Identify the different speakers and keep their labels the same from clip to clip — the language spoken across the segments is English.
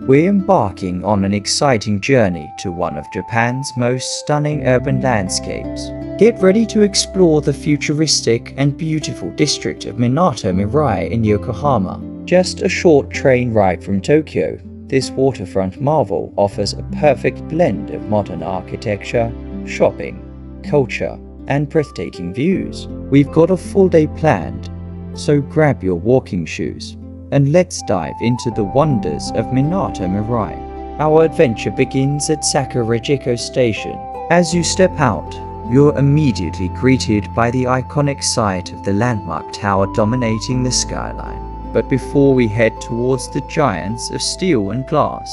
Speaker 1: We're embarking on an exciting journey to one of Japan's most stunning urban landscapes. Get ready to explore the futuristic and beautiful district of Minato Mirai in Yokohama. Just a short train ride from Tokyo, this waterfront marvel offers a perfect blend of modern architecture, shopping, culture, and breathtaking views. We've got a full day planned, so grab your walking shoes and let's dive into the wonders of Minato Mirai. Our adventure begins at Sakurajiko Station. As you step out, you're immediately greeted by the iconic sight of the landmark tower dominating the skyline. But before we head towards the giants of steel and glass,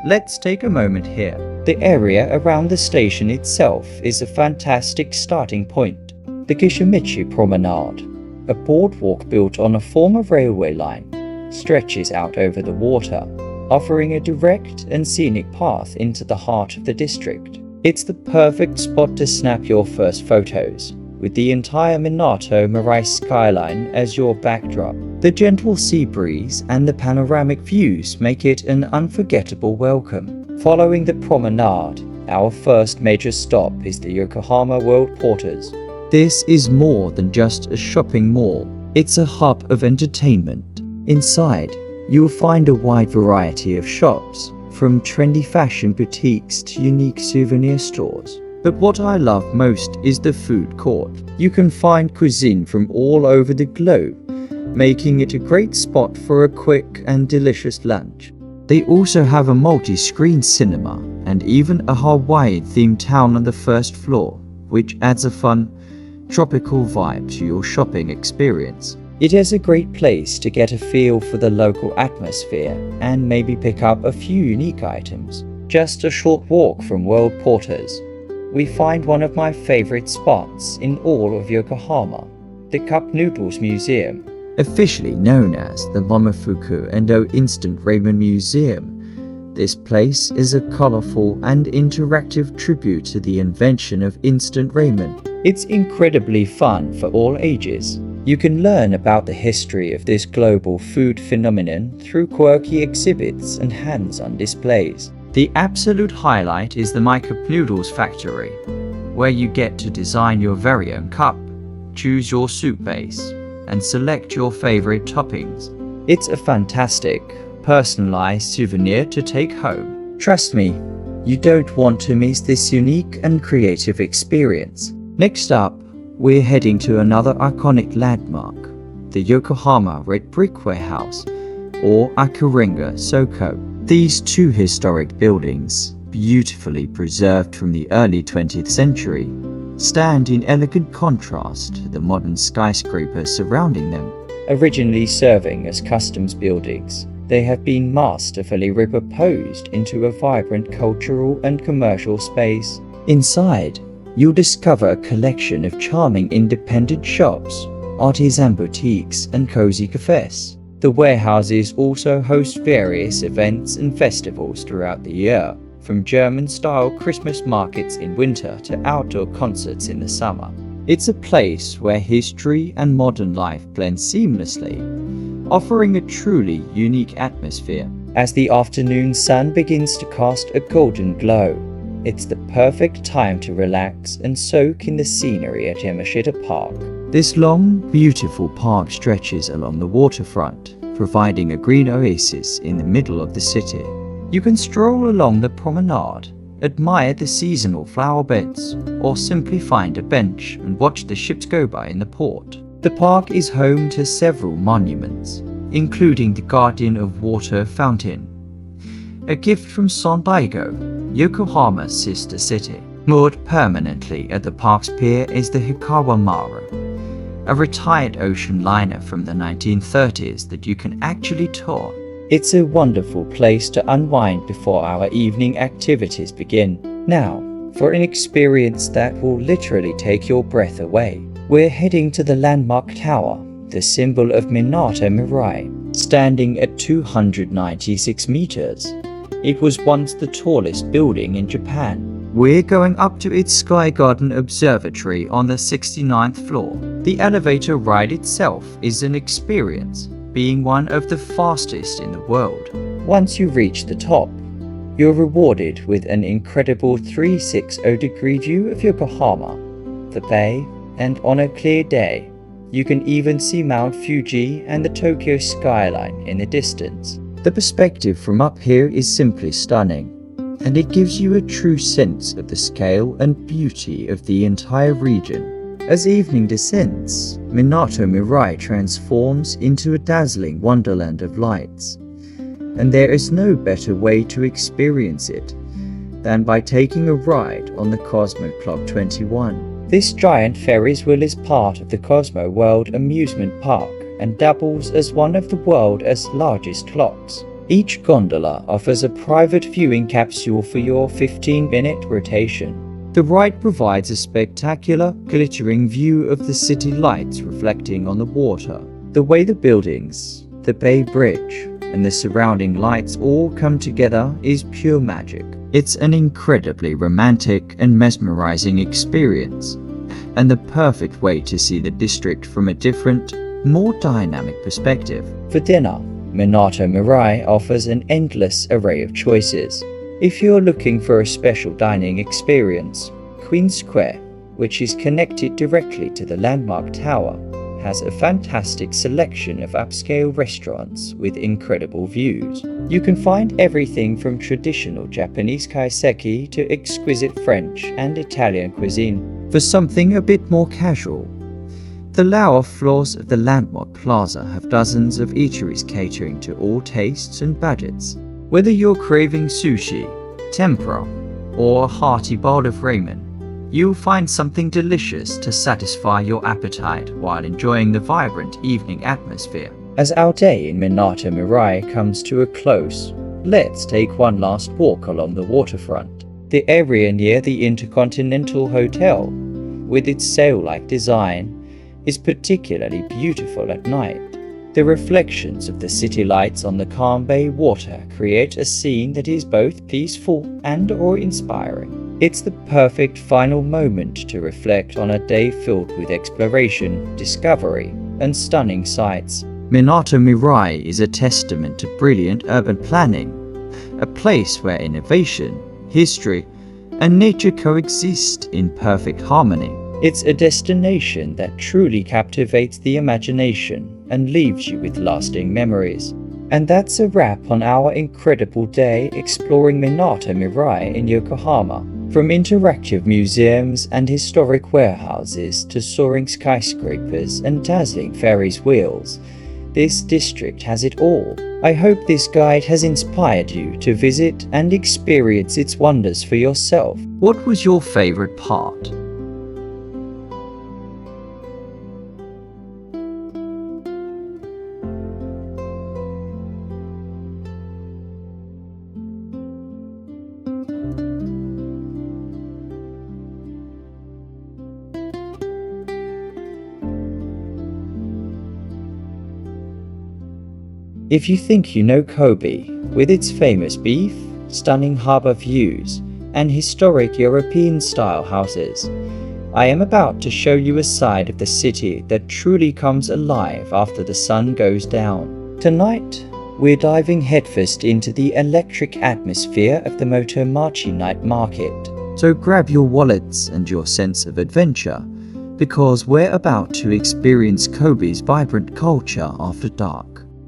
Speaker 1: let's take a moment here. The area around the station itself is a fantastic starting point. The Kishimichi Promenade, a boardwalk built on a former railway line, stretches out over the water, offering a direct and scenic path into the heart of the district. It's the perfect spot to snap your first photos, with the entire Minato Mirai skyline as your backdrop. The gentle sea breeze and the panoramic views make it an unforgettable welcome. Following the promenade, our first major stop is the Yokohama World Porters. This is more than just a shopping mall, it's a hub of entertainment. Inside, you'll find a wide variety of shops, from trendy fashion boutiques to unique souvenir stores. But what I love most is the food court. You can find cuisine from all over the globe, making it a great spot for a quick and delicious lunch. They also have a multi-screen cinema and even a Hawaii-themed town on the first floor, which adds a fun, tropical vibe to your shopping experience. It is a great place to get a feel for the local atmosphere and maybe pick up a few unique items. Just a short walk from World Porters, we find one of my favorite spots in all of Yokohama, the Cup Noodles Museum. Officially known as the Momofuku Endo Instant Ramen Museum, this place is a colorful and interactive tribute to the invention of instant ramen. It's incredibly fun for all ages. You can learn about the history of this global food phenomenon through quirky exhibits and hands-on displays. The absolute highlight is the My Cup Noodles factory, where you get to design your very own cup, choose your soup base, and select your favorite toppings. It's a fantastic, personalized souvenir to take home. Trust me, you don't want to miss this unique and creative experience. Next up, we're heading to another iconic landmark, the Yokohama Red Brick Warehouse, or Akarenga Soko. These two historic buildings, beautifully preserved from the early 20th century, stand in elegant contrast to the modern skyscrapers surrounding them. Originally serving as customs buildings, they have been masterfully repurposed into a vibrant cultural and commercial space. Inside, you'll discover a collection of charming independent shops, artisan boutiques, and cozy cafes. The warehouses also host various events and festivals throughout the year, from German-style Christmas markets in winter to outdoor concerts in the summer. It's a place where history and modern life blend seamlessly, offering a truly unique atmosphere. As the afternoon sun begins to cast a golden glow, it's the perfect time to relax and soak in the scenery at Yamashita Park. This long, beautiful park stretches along the waterfront, providing a green oasis in the middle of the city. You can stroll along the promenade, admire the seasonal flower beds, or simply find a bench and watch the ships go by in the port. The park is home to several monuments, including the Guardian of Water Fountain, a gift from Sondaigo, Yokohama's sister city. Moored permanently at the park's pier is the Hikawa Maru, a retired ocean liner from the 1930s that you can actually tour. It's a wonderful place to unwind before our evening activities begin. Now, for an experience that will literally take your breath away, we're heading to the landmark tower, the symbol of Minato Mirai. Standing at 296 meters, it was once the tallest building in Japan. We're going up to its Sky Garden Observatory on the 69th floor. The elevator ride itself is an experience, being one of the fastest in the world. Once you reach the top, you're rewarded with an incredible 360-degree view of Yokohama, the bay, and on a clear day, you can even see Mount Fuji and the Tokyo skyline in the distance. The perspective from up here is simply stunning, and it gives you a true sense of the scale and beauty of the entire region. As evening descends, Minato Mirai transforms into a dazzling wonderland of lights, and there is no better way to experience it than by taking a ride on the Cosmo Clock 21. This giant Ferris wheel is part of the Cosmo World amusement park and doubles as one of the world's largest clocks. Each gondola offers a private viewing capsule for your 15-minute rotation. The ride provides a spectacular, glittering view of the city lights reflecting on the water. The way the buildings, the Bay Bridge, and the surrounding lights all come together is pure magic. It's an incredibly romantic and mesmerizing experience, and the perfect way to see the district from a different, more dynamic perspective. For dinner, Minato Mirai offers an endless array of choices. If you're looking for a special dining experience, Queen Square, which is connected directly to the landmark tower, has a fantastic selection of upscale restaurants with incredible views. You can find everything from traditional Japanese kaiseki to exquisite French and Italian cuisine. For something a bit more casual, the lower floors of the Landmark Plaza have dozens of eateries catering to all tastes and budgets. Whether you're craving sushi, tempura, or a hearty bowl of ramen, you'll find something delicious to satisfy your appetite while enjoying the vibrant evening atmosphere. As our day in Minato Mirai comes to a close, let's take one last walk along the waterfront. The area near the Intercontinental Hotel, with its sail-like design, is particularly beautiful at night. The reflections of the city lights on the calm bay water create a scene that is both peaceful and awe-inspiring. It's the perfect final moment to reflect on a day filled with exploration, discovery, and stunning sights. Minato Mirai is a testament to brilliant urban planning, a place where innovation, history, and nature coexist in perfect harmony. It's a destination that truly captivates the imagination and leaves you with lasting memories. And that's a wrap on our incredible day exploring Minato Mirai in Yokohama. From interactive museums and historic warehouses to soaring skyscrapers and dazzling Ferris wheels, this district has it all. I hope this guide has inspired you to visit and experience its wonders for yourself. What was your favorite part? If you think you know Kobe, with its famous beef, stunning harbor views, and historic European-style houses, I am about to show you a side of the city that truly comes alive after the sun goes down. Tonight, we're diving headfirst into the electric atmosphere of the Motomachi Night Market. So grab your wallets and your sense of adventure, because we're about to experience Kobe's vibrant culture after dark.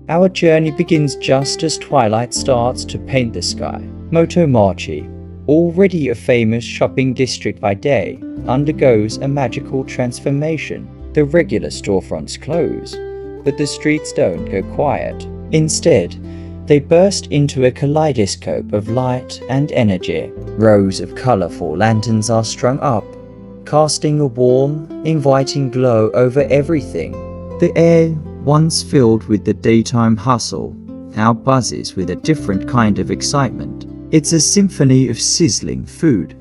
Speaker 1: Our journey begins just as twilight starts to paint the sky. Motomachi, already a famous shopping district by day, undergoes a magical transformation. The regular storefronts close, but the streets don't go quiet. Instead, they burst into a kaleidoscope of light and energy. Rows of colorful lanterns are strung up, casting a warm, inviting glow over everything. The air, once filled with the daytime hustle, now buzzes with a different kind of excitement. It's a symphony of sizzling food,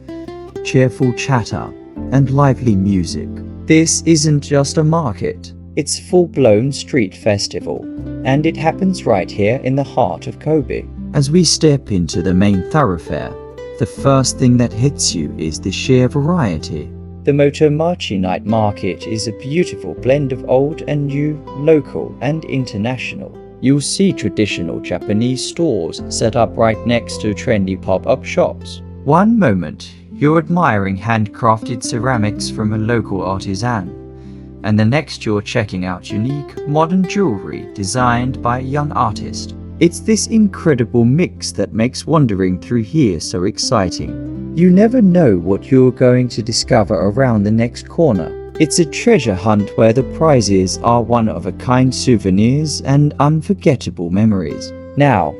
Speaker 1: cheerful chatter, and lively music. This isn't just a market, it's a full-blown street festival, and it happens right here in the heart of Kobe. As we step into the main thoroughfare, the first thing that hits you is the sheer variety. The Motomachi Night Market is a beautiful blend of old and new, local and international. you'll see traditional Japanese stores set up right next to trendy pop-up shops. One moment, you're admiring handcrafted ceramics from a local artisan, and the next you're checking out unique, modern jewelry designed by a young artist. It's this incredible mix that makes wandering through here so exciting. You never know what you're going to discover around the next corner. It's a treasure hunt where the prizes are one-of-a-kind souvenirs and unforgettable memories. Now,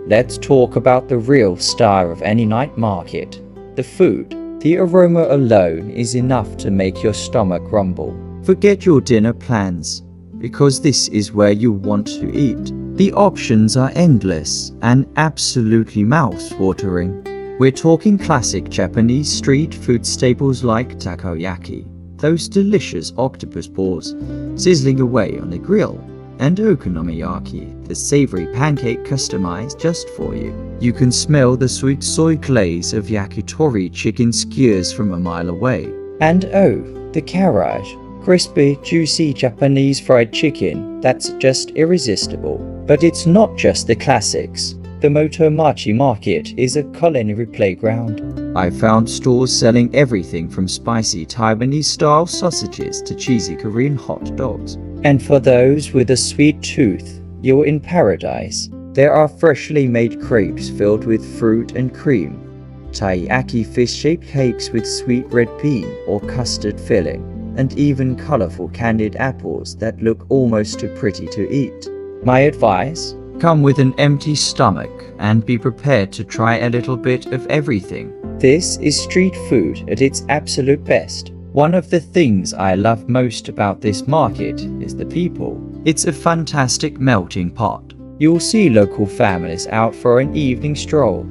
Speaker 1: let's talk about the real star of any night market, the food. The aroma alone is enough to make your stomach rumble. Forget your dinner plans, because this is where you want to eat. The options are endless and absolutely mouth-watering. We're talking classic Japanese street food staples like takoyaki, those delicious octopus balls sizzling away on the grill, and okonomiyaki, the savory pancake customized just for you. You can smell the sweet soy glaze of yakitori chicken skewers from a mile away. And oh, the karaage, crispy, juicy Japanese fried chicken that's just irresistible. But it's not just the classics. The Motomachi market is a culinary playground. I found stores selling everything from spicy Taiwanese-style sausages to cheesy Korean hot dogs. And for those with a sweet tooth, you're in paradise. There are freshly made crepes filled with fruit and cream, taiyaki fish-shaped cakes with sweet red bean or custard filling, and even colorful candied apples that look almost too pretty to eat. My advice? Come with an empty stomach and be prepared to try a little bit of everything. This is street food at its absolute best. One of the things I love most about this market is the people. It's a fantastic melting pot. You'll see local families out for an evening stroll,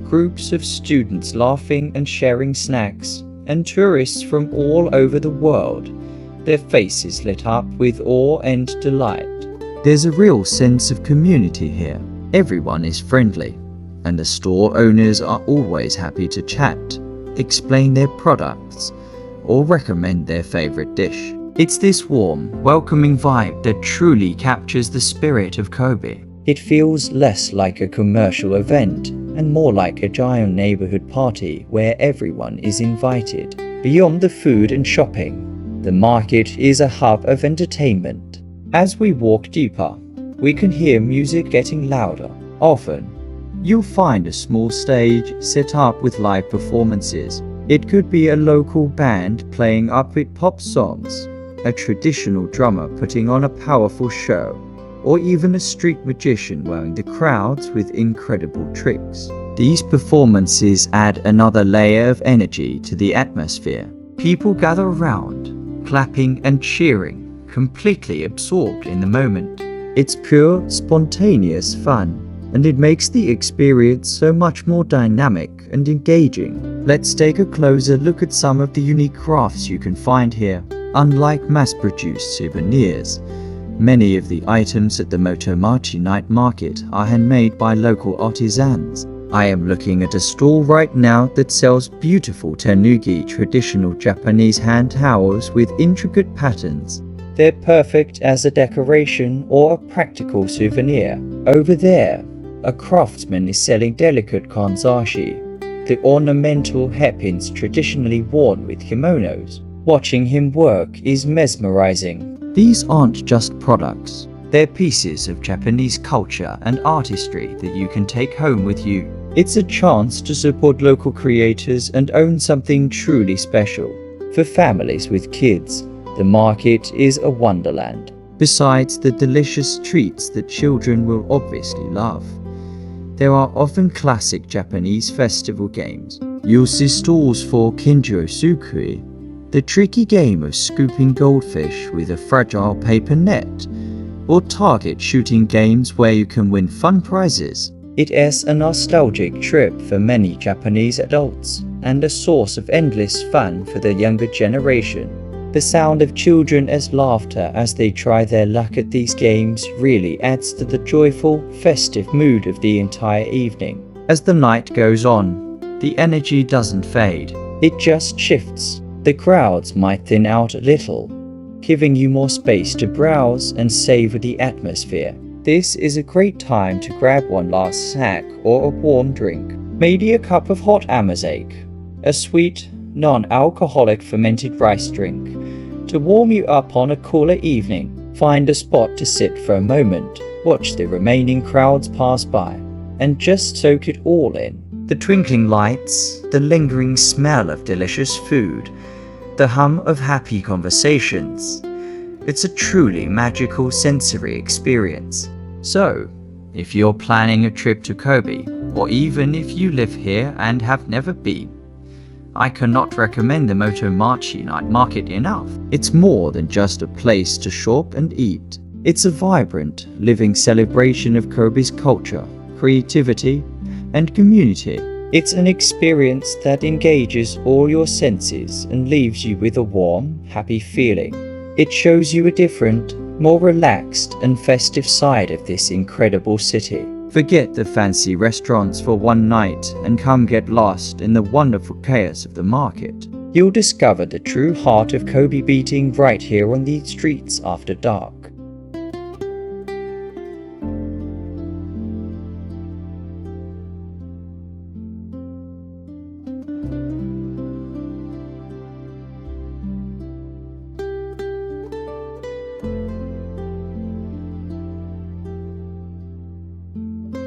Speaker 1: groups of students laughing and sharing snacks, and tourists from all over the world, their faces lit up with awe and delight. There's a real sense of community here. Everyone is friendly, and the store owners are always happy to chat, explain their products, or recommend their favorite dish. It's this warm, welcoming vibe that truly captures the spirit of Kobe. It feels less like a commercial event and more like a giant neighborhood party where everyone is invited. Beyond the food and shopping, the market is a hub of entertainment. As we walk deeper, we can hear music getting louder. Often, you'll find a small stage set up with live performances. It could be a local band playing upbeat pop songs, a traditional drummer putting on a powerful show, or even a street magician wowing the crowds with incredible tricks. These performances add another layer of energy to the atmosphere. People gather around, clapping and cheering, completely absorbed in the moment. It's pure, spontaneous fun, and it makes the experience so much more dynamic and engaging. Let's take a closer look at some of the unique crafts you can find here. Unlike mass-produced souvenirs, many of the items at the Motomachi night market are handmade by local artisans. I am looking at a stall right now that sells beautiful tanuki traditional Japanese hand towels with intricate patterns. They're perfect as a decoration or a practical souvenir. Over there, a craftsman is selling delicate kanzashi, the ornamental hairpins traditionally worn with kimonos. Watching him work is mesmerizing. These aren't just products. They're pieces of Japanese culture and artistry that you can take home with you. It's a chance to support local creators and own something truly special. For families with kids, the market is a wonderland. Besides the delicious treats that children will obviously love, there are often classic Japanese festival games. You'll see stalls for Kinjo Sukui, the tricky game of scooping goldfish with a fragile paper net, or target shooting games where you can win fun prizes. It is a nostalgic trip for many Japanese adults, and a source of endless fun for the younger generation. The sound of children's laughter as they try their luck at these games really adds to the joyful, festive mood of the entire evening. As the night goes on, the energy doesn't fade, it just shifts. The crowds might thin out a little, giving you more space to browse and savor the atmosphere. This is a great time to grab one last snack or a warm drink, maybe a cup of hot amazake, a sweet, non-alcoholic fermented rice drink, to warm you up on a cooler evening. Find a spot to sit for a moment, watch the remaining crowds pass by, and just soak it all in. The twinkling lights, the lingering smell of delicious food, the hum of happy conversations. It's a truly magical sensory experience. So, if you're planning a trip to Kobe, or even if you live here and have never been, I cannot recommend the Motomachi Night Market enough. It's more than just a place to shop and eat. It's a vibrant, living celebration of Kobe's culture, creativity, and community. It's an experience that engages all your senses and leaves you with a warm, happy feeling. It shows you a different, more relaxed and festive side of this incredible city. Forget the fancy restaurants for one night and come get lost in the wonderful chaos of the market. You'll discover the true heart of Kobe beating right here on these streets after dark.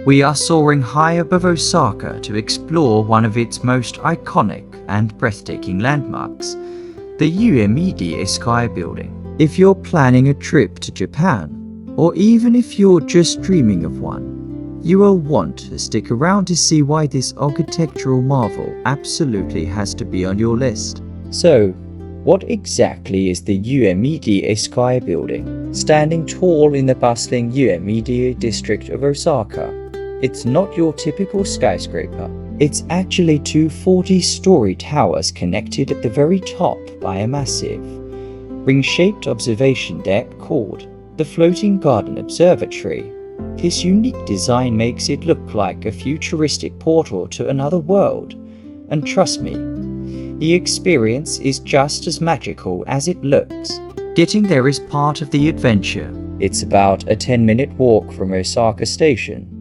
Speaker 1: We are soaring high above Osaka to explore one of its most iconic and breathtaking landmarks, the Uemedi Sky Building. If you're planning a trip to Japan, or even if you're just dreaming of one, you will want to stick around to see why this architectural marvel absolutely has to be on your list. So, what exactly is the Uemedi Sky Building? Standing tall in the bustling Uemedi district of Osaka, it's not your typical skyscraper. It's actually two 40-story towers connected at the very top by a massive, ring-shaped observation deck called the Floating Garden Observatory. This unique design makes it look like a futuristic portal to another world. And trust me, the experience is just as magical as it looks. Getting there is part of the adventure. It's about a 10-minute walk from Osaka Station.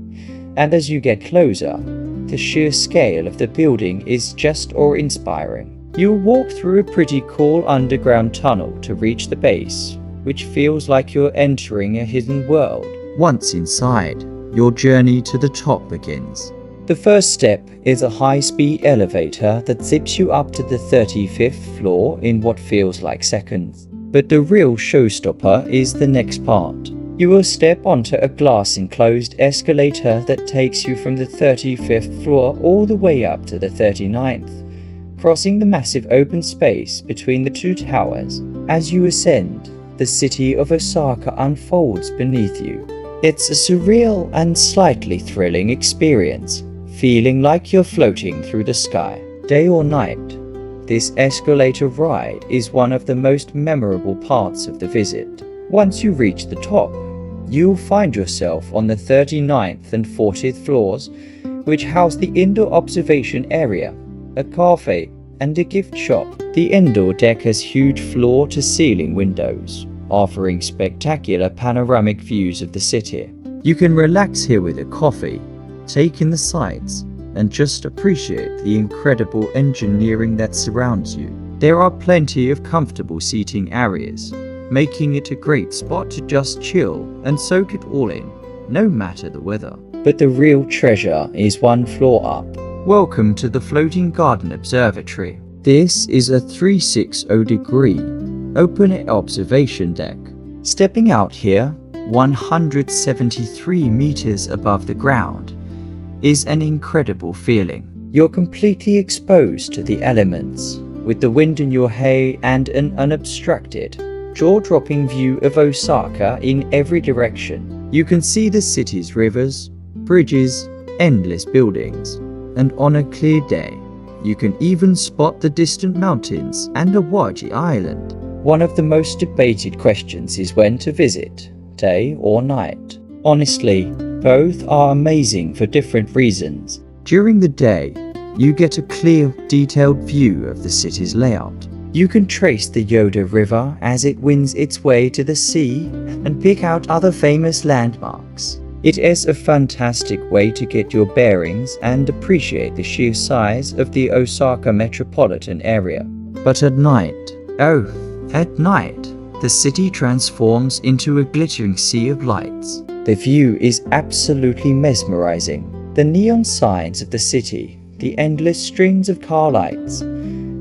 Speaker 1: And as you get closer, the sheer scale of the building is just awe-inspiring. You'll walk through a pretty cool underground tunnel to reach the base, which feels like you're entering a hidden world. Once inside, your journey to the top begins. The first step is a high-speed elevator that zips you up to the 35th floor in what feels like seconds. But the real showstopper is the next part. You will step onto a glass-enclosed escalator that takes you from the 35th floor all the way up to the 39th, crossing the massive open space between the two towers. As you ascend, the city of Osaka unfolds beneath you. It's a surreal and slightly thrilling experience, feeling like you're floating through the sky. Day or night, this escalator ride is one of the most memorable parts of the visit. Once you reach the top, you'll find yourself on the 39th and 40th floors, which house the indoor observation area, a cafe, and a gift shop. The indoor deck has huge floor-to-ceiling windows, offering spectacular panoramic views of the city. You can relax here with a coffee, take in the sights, and just appreciate the incredible engineering that surrounds you. There are plenty of comfortable seating areas, making it a great spot to just chill and soak it all in, no matter the weather. But the real treasure is one floor up. Welcome to the Floating Garden Observatory. This is a 360-degree, open-air observation deck. Stepping out here, 173 meters above the ground, is an incredible feeling. You're completely exposed to the elements, with the wind in your hair and an unobstructed, jaw-dropping view of Osaka in every direction. You can see the city's rivers, bridges, endless buildings, and on a clear day, you can even spot the distant mountains and Awaji Island. One of the most debated questions is when to visit, day or night. Honestly, both are amazing for different reasons. During the day, you get a clear, detailed view of the city's layout. You can trace the Yoda River as it winds its way to the sea and pick out other famous landmarks. It is a fantastic way to get your bearings and appreciate the sheer size of the Osaka metropolitan area. But at night, the city transforms into a glittering sea of lights. The view is absolutely mesmerizing. The neon signs of the city, the endless strings of car lights,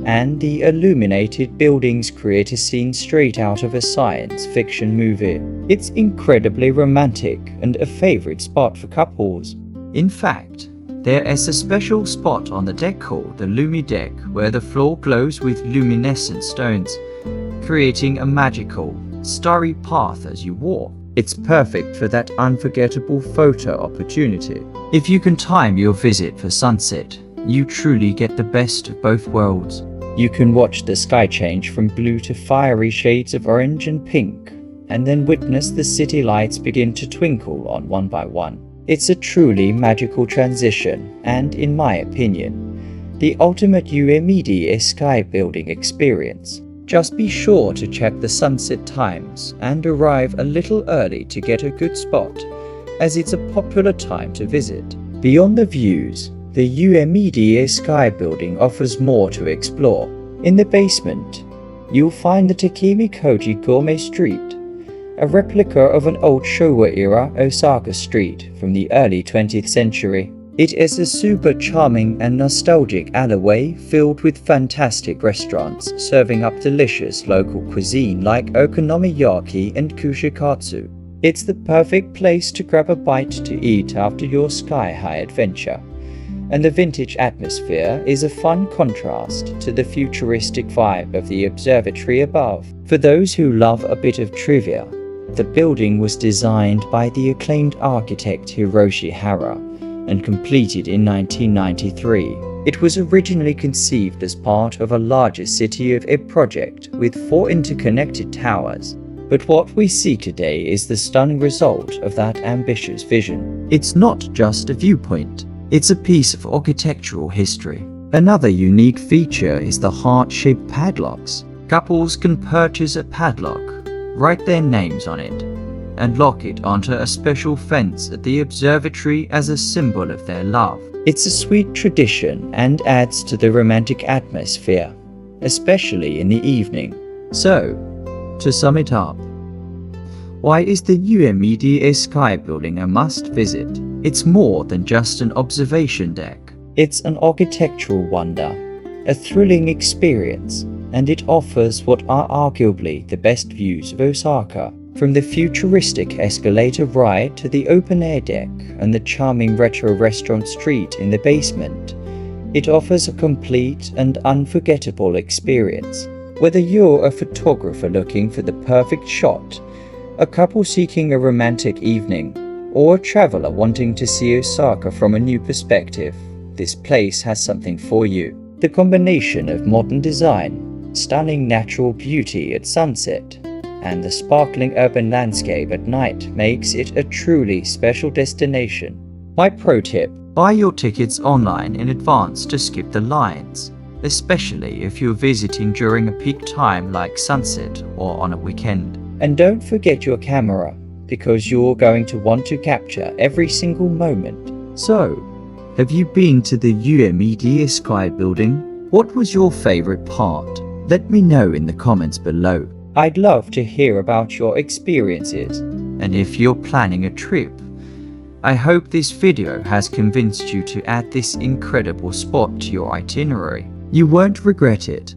Speaker 1: and the illuminated buildings create a scene straight out of a science fiction movie. It's incredibly romantic and a favorite spot for couples. In fact, there is a special spot on the deck called the Lumi Deck where the floor glows with luminescent stones, creating a magical, starry path as you walk. It's perfect for that unforgettable photo opportunity. If you can time your visit for sunset, you truly get the best of both worlds. You can watch the sky change from blue to fiery shades of orange and pink, and then witness the city lights begin to twinkle on one by one. It's a truly magical transition, and in my opinion, the ultimate UMED sky building experience. Just be sure to check the sunset times and arrive a little early to get a good spot, as it's a popular time to visit. Beyond the views, the UMED Sky building offers more to explore. In the basement, you'll find the Takemi Koji Gourmet Street, a replica of an old Showa-era Osaka street from the early 20th century. It is a super charming and nostalgic alleyway filled with fantastic restaurants serving up delicious local cuisine like okonomiyaki and kushikatsu. It's the perfect place to grab a bite to eat after your sky-high adventure. And the vintage atmosphere is a fun contrast to the futuristic vibe of the observatory above. For those who love a bit of trivia, the building was designed by the acclaimed architect Hiroshi Hara and completed in 1993. It was originally conceived as part of a larger City of Ib project with 4 interconnected towers, but what we see today is the stunning result of that ambitious vision. It's not just a viewpoint. It's a piece of architectural history. Another unique feature is the heart-shaped padlocks. Couples can purchase a padlock, write their names on it, and lock it onto a special fence at the observatory as a symbol of their love. It's a sweet tradition and adds to the romantic atmosphere, especially in the evening. So, to sum it up, why is the UMED Sky building a must-visit? It's more than just an observation deck. It's an architectural wonder, a thrilling experience, and it offers what are arguably the best views of Osaka. From the futuristic escalator ride to the open-air deck and the charming retro restaurant street in the basement, it offers a complete and unforgettable experience. Whether you're a photographer looking for the perfect shot, a couple seeking a romantic evening, or a traveler wanting to see Osaka from a new perspective, this place has something for you. The combination of modern design, stunning natural beauty at sunset, and the sparkling urban landscape at night makes it a truly special destination. My pro tip: buy your tickets online in advance to skip the lines, especially if you're visiting during a peak time like sunset or on a weekend. And don't forget your camera, because you're going to want to capture every single moment. So, have you been to the UMED Sky building? What was your favorite part? Let me know in the comments below. I'd love to hear about your experiences. And if you're planning a trip, I hope this video has convinced you to add this incredible spot to your itinerary. You won't regret it.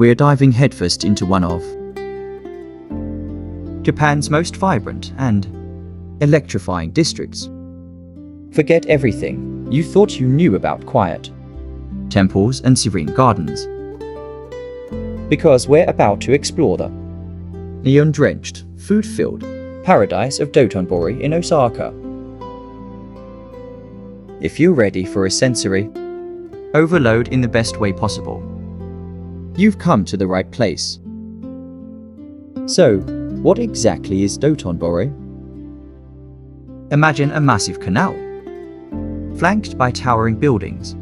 Speaker 1: we're diving headfirst into one of Japan's most vibrant and electrifying districts. Forget everything you thought you knew about quiet temples and serene gardens, because we're about to explore the neon-drenched, food-filled paradise of Dotonbori in Osaka. If you're ready for a sensory overload in the best way possible, you've come to the right place. So, what exactly is Dotonbori? Imagine a massive canal, flanked by towering buildings,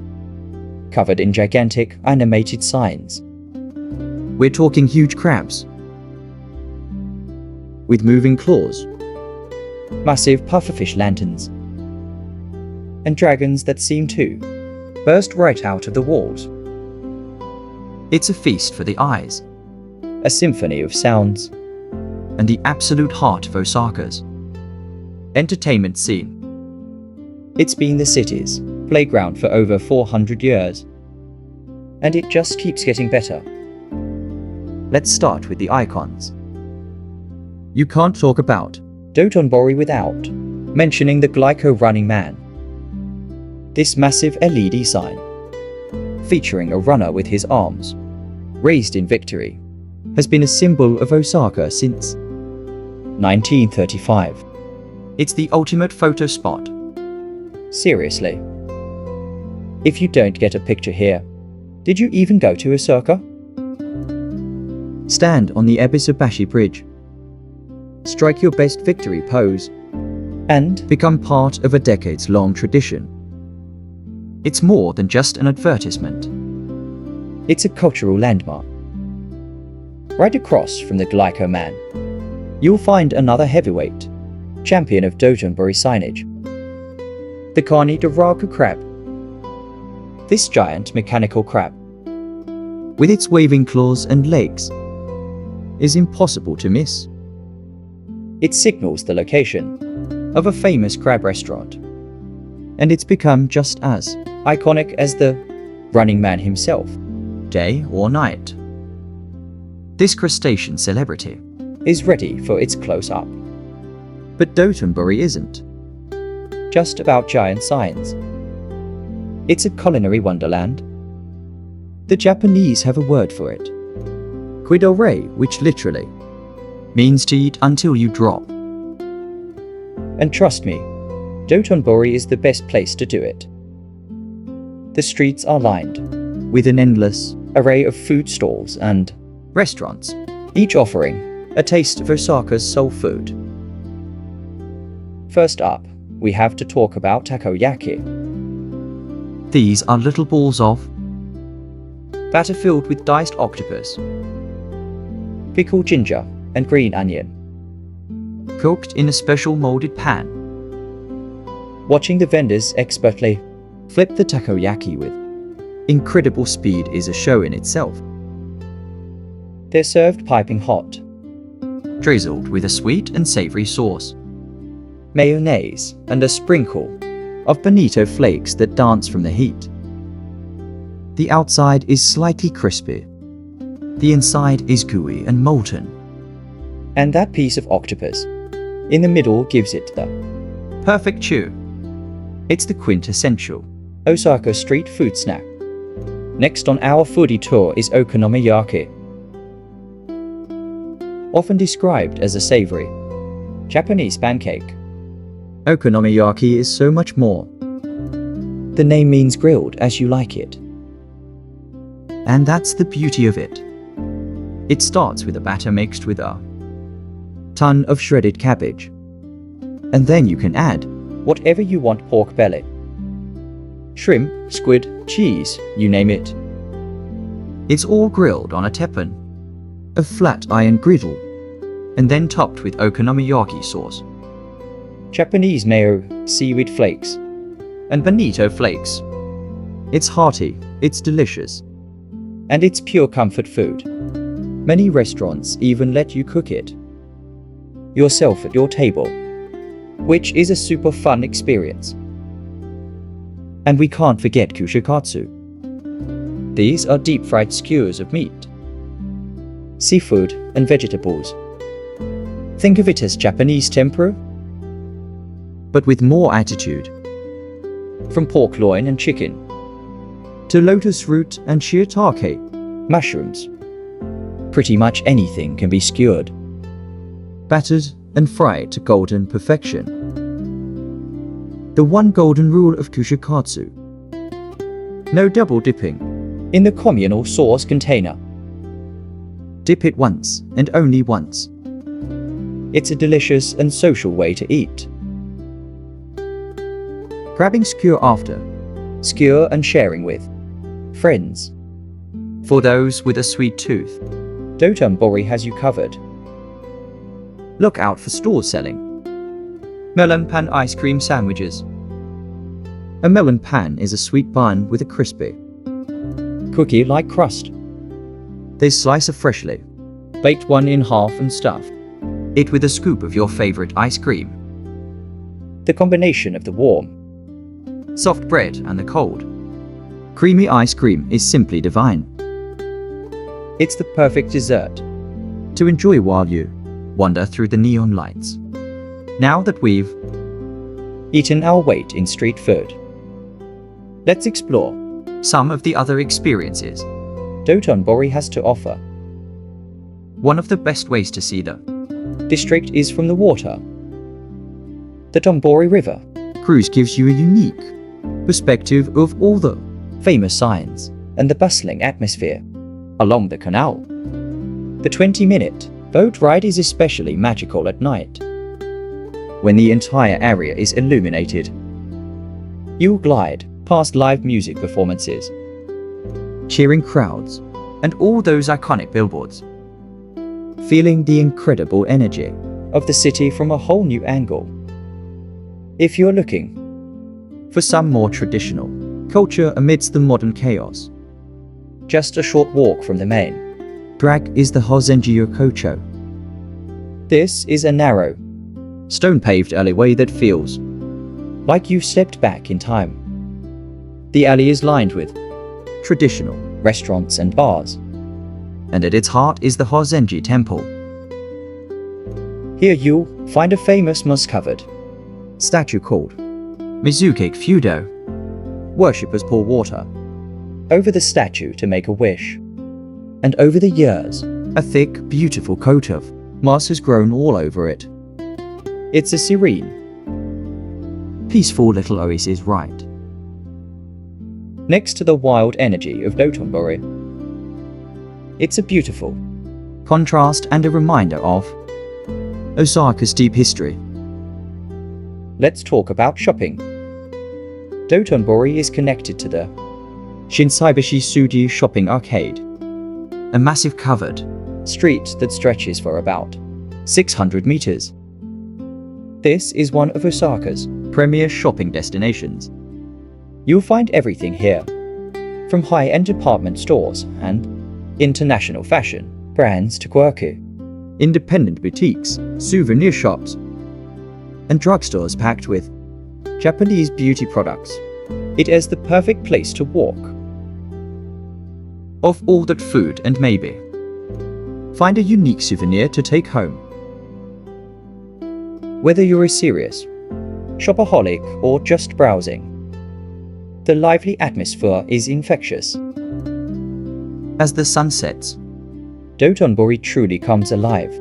Speaker 1: covered in gigantic animated signs. We're talking huge crabs with moving claws, massive pufferfish lanterns, and dragons that seem to burst right out of the walls. It's a feast for the eyes, a symphony of sounds, and the absolute heart of Osaka's entertainment scene. It's been the city's playground for over 400 years, and it just keeps getting better. Let's start with the icons. You can't talk about Dotonbori without mentioning the Glyco Running Man. This massive LED sign, featuring a runner with his arms raised in victory, has been a symbol of Osaka since 1935. It's the ultimate photo spot. Seriously. If you don't get a picture here, did you even go to Osaka? Stand on the Ebisu-bashi Bridge, strike your best victory pose, and become part of a decades-long tradition. It's more than just an advertisement. It's a cultural landmark. Right across from the Glyco Man, you'll find another heavyweight champion of Dotonbori signage, the Kani Daraku crab. This giant mechanical crab, with its waving claws and legs, is impossible to miss. It signals the location of a famous crab restaurant, and it's become just as iconic as the Running Man himself, day or night. This crustacean celebrity is ready for its close-up. But Dotonbori isn't just about giant signs. It's a culinary wonderland. The Japanese have a word for it, Kuidore, which literally means to eat until you drop. And trust me, Dotonbori is the best place to do it. The streets are lined with an endless array of food stalls and restaurants, each offering a taste of Osaka's soul food. First up, we have to talk about takoyaki. These are little balls of batter filled with diced octopus, pickled ginger, and green onion, cooked in a special molded pan. Watching the vendors expertly flip the takoyaki with incredible speed is a show in itself. They're served piping hot, drizzled with a sweet and savory sauce, mayonnaise, and a sprinkle of bonito flakes that dance from the heat. The outside is slightly crispy, the inside is gooey and molten, and that piece of octopus in the middle gives it the perfect chew. It's the quintessential Osaka street food snack. Next on our foodie tour is okonomiyaki. Often described as a savory Japanese pancake, okonomiyaki is so much more. The name means grilled as you like it. And that's the beauty of it. It starts with a batter mixed with a ton of shredded cabbage. And then you can add whatever you want: pork belly, shrimp, squid, cheese, you name it. It's all grilled on a teppon, a flat iron griddle, and then topped with okonomiyaki sauce, Japanese mayo, seaweed flakes, and bonito flakes. It's hearty, it's delicious, and it's pure comfort food. Many restaurants even let you cook it yourself at your table, which is a super fun experience. And we can't forget kushikatsu. These are deep-fried skewers of meat, seafood, and vegetables. Think of it as Japanese tempura, but with more attitude. From pork loin and chicken, to lotus root and shiitake, mushrooms. Pretty much anything can be skewered, battered, and fried to golden perfection. The one golden rule of kushikatsu: no double dipping. In the communal sauce container, dip it once and only once. It's a delicious and social way to eat. Grabbing skewer after, skewer and sharing with friends. For those with a sweet tooth, Dotonbori has you covered. Look out for stores selling melon pan ice cream sandwiches. A melon pan is a sweet bun with a crispy, cookie-like crust. They slice a freshly baked one in half and stuff it with a scoop of your favorite ice cream. The combination of the warm, soft bread and the cold, creamy ice cream is simply divine. It's the perfect dessert to enjoy while you wander through the neon lights. Now that we've eaten our weight in street food, let's explore some of the other experiences Dotonbori has to offer. One of the best ways to see the district is from the water. The Dotonbori River cruise gives you a unique perspective of all the famous signs and the bustling atmosphere along the canal. The 20-minute boat ride is especially magical at night. When the entire area is illuminated, you'll glide past live music performances, cheering crowds, and all those iconic billboards, feeling the incredible energy of the city from a whole new angle. If you're looking for some more traditional culture amidst the modern chaos, just a short walk from the main drag is the Hozenji-Yokocho. This is a narrow, stone-paved alleyway that feels like you've stepped back in time. The alley is lined with traditional restaurants and bars, and at its heart is the Hozenji Temple. Here you'll find a famous moss-covered statue called Mizuke Fudo. Worshippers pour water over the statue to make a wish, and over the years, a thick, beautiful coat of moss has grown all over it. It's a serene, peaceful little oasis right next to the wild energy of Dotonbori. It's a beautiful contrast and a reminder of Osaka's deep history. Let's talk about shopping. Dotonbori is connected to the Shinsaibashi Suji shopping arcade, a massive covered street that stretches for about 600 meters. This is one of Osaka's premier shopping destinations. You'll find everything here, from high-end department stores and international fashion brands to quirky, independent boutiques, souvenir shops, and drugstores packed with Japanese beauty products. It is the perfect place to walk off all that food and maybe find a unique souvenir to take home. Whether you're a serious shopaholic or just browsing, the lively atmosphere is infectious. As the sun sets, Dotonbori truly comes alive.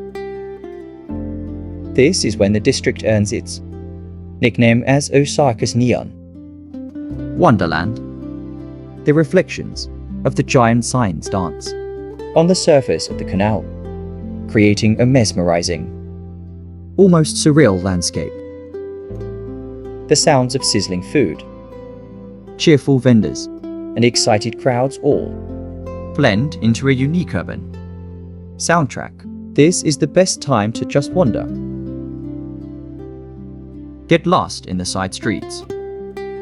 Speaker 1: This is when the district earns its nickname as Osaka's Neon Wonderland. The reflections of the giant signs dance on the surface of the canal, creating a mesmerizing, almost surreal landscape. The sounds of sizzling food, cheerful vendors, and excited crowds all blend into a unique urban soundtrack. This is the best time to just wander. Get lost in the side streets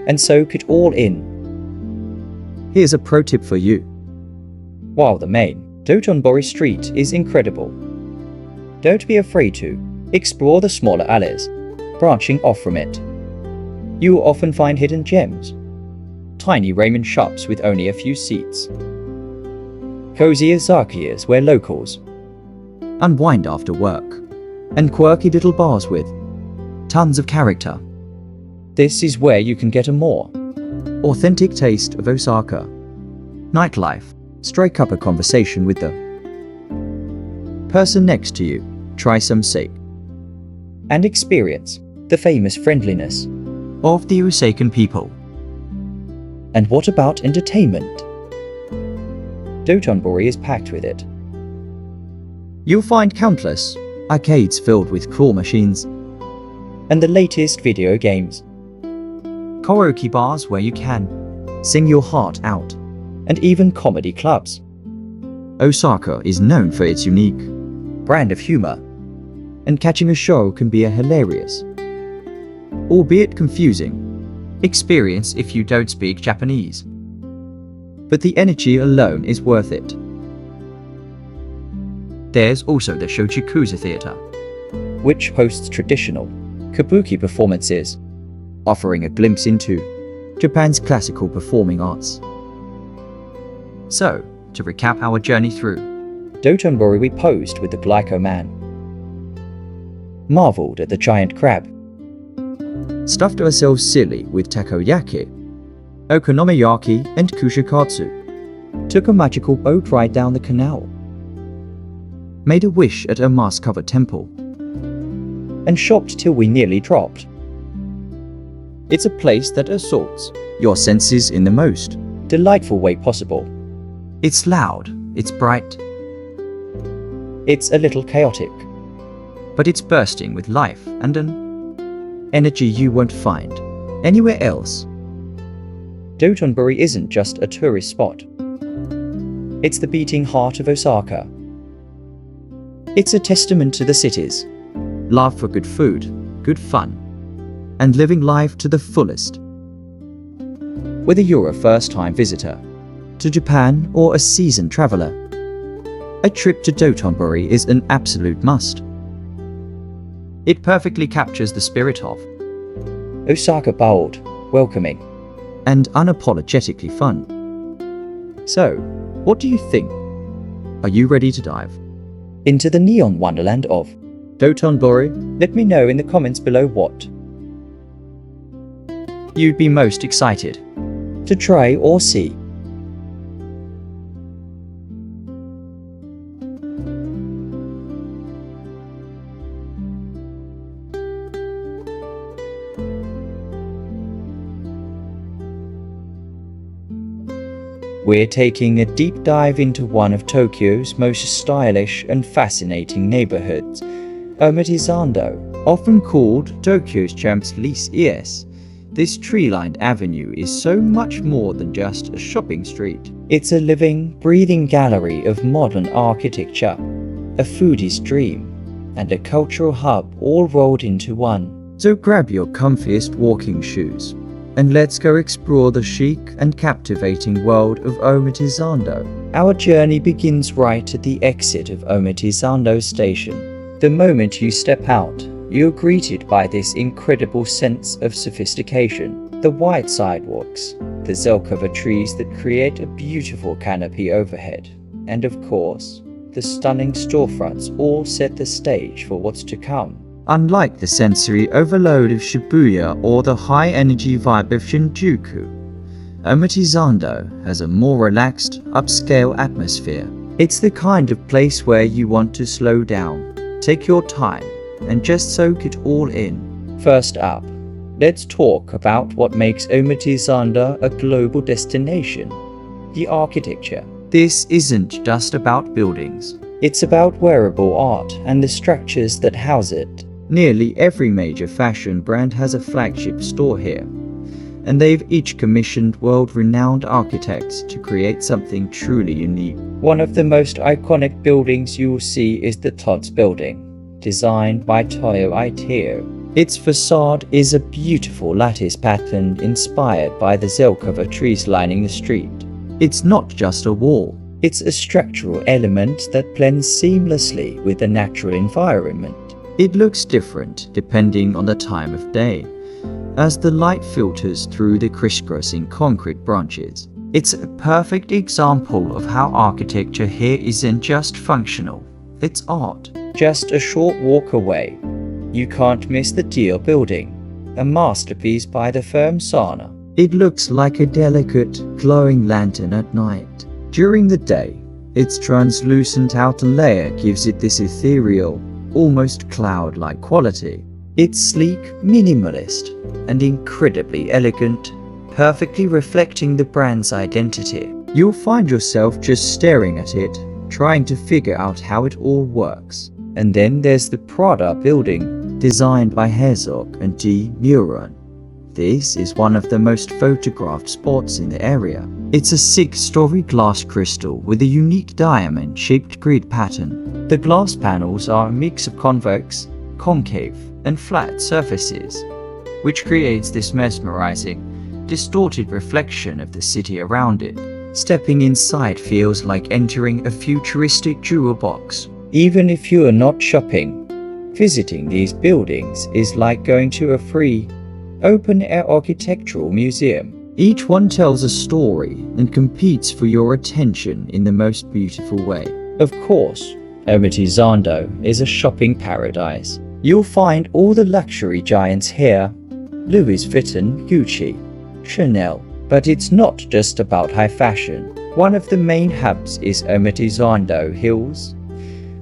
Speaker 1: and soak it all in. Here's a pro tip for you. While the main Dotonbori street is incredible, don't be afraid to explore the smaller alleys branching off from it. You will often find hidden gems, tiny ramen shops with only a few seats, cozy izakayas where locals unwind after work, and quirky little bars with tons of character. This is where you can get a more authentic taste of Osaka. Nightlife. Strike up a conversation with the person next to you, try some sake, and experience the famous friendliness of the Osakan people. And what about entertainment? Dotonbori is packed with it. You'll find countless arcades filled with claw machines and the latest video games, karaoke bars where you can sing your heart out, and even comedy clubs. Osaka is known for its unique brand of humor, and catching a show can be a hilarious, albeit confusing, experience if you don't speak Japanese. But the energy alone is worth it. There's also the Shochikuza Theater, which hosts traditional kabuki performances, offering a glimpse into Japan's classical performing arts. So, to recap our journey through Dotonbori, we posed with the Glyco Man, marveled at the giant crab, stuffed ourselves silly with takoyaki, okonomiyaki and kushikatsu, took a magical boat ride down the canal, made a wish at a mask-covered temple, and shopped till we nearly dropped. It's a place that assaults your senses in the most delightful way possible. It's loud, it's bright, it's a little chaotic, but it's bursting with life and an energy you won't find anywhere else. Dotonbori isn't just a tourist spot. It's the beating heart of Osaka. It's a testament to the city's love for good food, good fun, and living life to the fullest. Whether you're a first-time visitor to Japan or a seasoned traveler, a trip to Dotonbori is an absolute must. It perfectly captures the spirit of Osaka: bold, welcoming, and unapologetically fun. So, what do you think? Are you ready to dive into the neon wonderland of Dotonbori? Let me know in the comments below what you'd be most excited to try or see. We're taking a deep dive into one of Tokyo's most stylish and fascinating neighborhoods, Omotesando, often called Tokyo's Champs-Élysées. This tree-lined avenue is so much more than just a shopping street. It's a living, breathing gallery of modern architecture, a foodie's dream, and a cultural hub all rolled into one. So grab your comfiest walking shoes and let's go explore the chic and captivating world of Omotesando. Our journey begins right at the exit of Omotesando Station. The moment you step out, you're greeted by this incredible sense of sophistication. The wide sidewalks, the zelkova trees that create a beautiful canopy overhead, and of course, the stunning storefronts all set the stage for what's to come. Unlike the sensory overload of Shibuya or the high-energy vibe of Shinjuku, Omotesando has a more relaxed, upscale atmosphere. It's the kind of place where you want to slow down, take your time, and just soak it all in. First up, let's talk about what makes Omotesando a global destination: the architecture. This isn't just about buildings. It's about wearable art and the structures that house it. Nearly every major fashion brand has a flagship store here, and they've each commissioned world-renowned architects to create something truly unique. One of the most iconic buildings you will see is the Tots Building, designed by Toyo Aiteo. Its facade is a beautiful lattice pattern inspired by the zelkova trees lining the street. It's not just a wall, it's a structural element that blends seamlessly with the natural environment. It looks different depending on the time of day, as the light filters through the crisscrossing concrete branches. It's a perfect example of how architecture here isn't just functional, it's art. Just a short walk away, you can't miss the Teal Building, a masterpiece by the firm Sana. It looks like a delicate, glowing lantern at night. During the day, its translucent outer layer gives it this ethereal, almost cloud-like quality. It's sleek, minimalist, and incredibly elegant, perfectly reflecting the brand's identity. You'll find yourself just staring at it, trying to figure out how it all works. And then there's the Prada building, designed by Herzog and D. Meuron. This is one of the most photographed spots in the area. It's a 6-story glass crystal with a unique diamond-shaped grid pattern. The glass panels are a mix of convex, concave, and flat surfaces, which creates this mesmerizing, distorted reflection of the city around it. Stepping inside feels like entering a futuristic jewel box. Even if you are not shopping, visiting these buildings is like going to a free, open-air architectural museum. Each one tells a story and competes for your attention in the most beautiful way. Of course, Omotesando is a shopping paradise. You'll find all the luxury giants here: Louis Vuitton, Gucci, Chanel. But it's not just about high fashion. One of the main hubs is Omotesando Hills,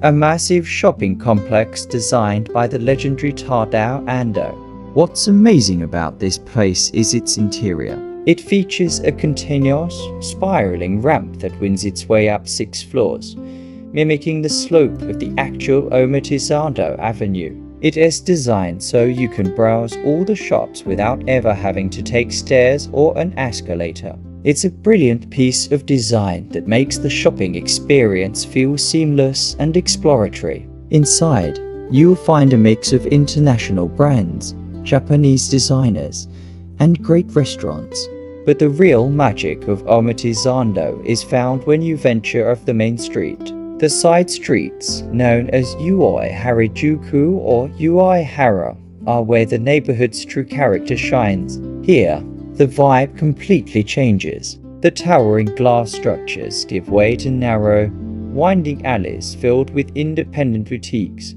Speaker 1: a massive shopping complex designed by the legendary Tadao Ando. What's amazing about this place is its interior. It features a continuous, spiraling ramp that wins its way up 6 floors, mimicking the slope of the actual Omotesando Avenue. It is designed so you can browse all the shops without ever having to take stairs or an escalator. It's a brilliant piece of design that makes the shopping experience feel seamless and exploratory. Inside, you'll find a mix of international brands, Japanese designers, and great restaurants. But the real magic of Omotesando is found when you venture off the main street. The side streets, known as Ui Harajuku or Ui Hara, are where the neighborhood's true character shines. Here, the vibe completely changes. The towering glass structures give way to narrow, winding alleys filled with independent boutiques,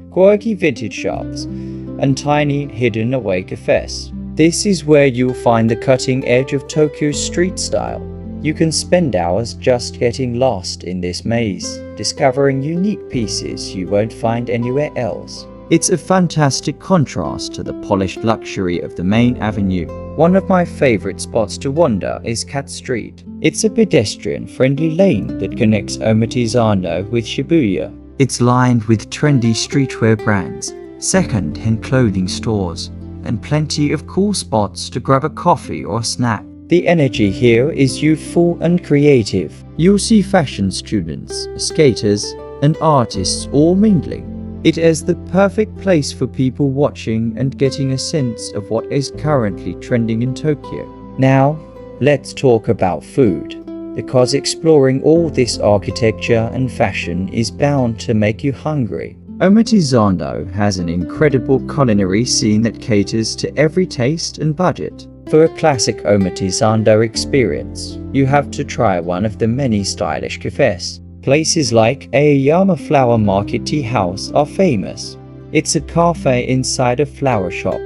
Speaker 1: quirky vintage shops, and tiny, hidden-away cafes. This is where you'll find the cutting edge of Tokyo's street style. You can spend hours just getting lost in this maze, discovering unique pieces you won't find anywhere else. It's a fantastic contrast to the polished luxury of the main avenue. One of my favorite spots to wander is Cat Street. It's a pedestrian-friendly lane that connects Omotesando with Shibuya. It's lined with trendy streetwear brands, second-hand clothing stores, and plenty of cool spots to grab a coffee or snack. The energy here is youthful and creative. You'll see fashion students, skaters, and artists all mingling. It is the perfect place for people watching and getting a sense of what is currently trending in Tokyo. Now, let's talk about food, because exploring all this architecture and fashion is bound to make you hungry. Omotesando has an incredible culinary scene that caters to every taste and budget. For a classic Omotesando experience, you have to try one of the many stylish cafes. Places like Aoyama Flower Market Tea House are famous. It's a cafe inside a flower shop,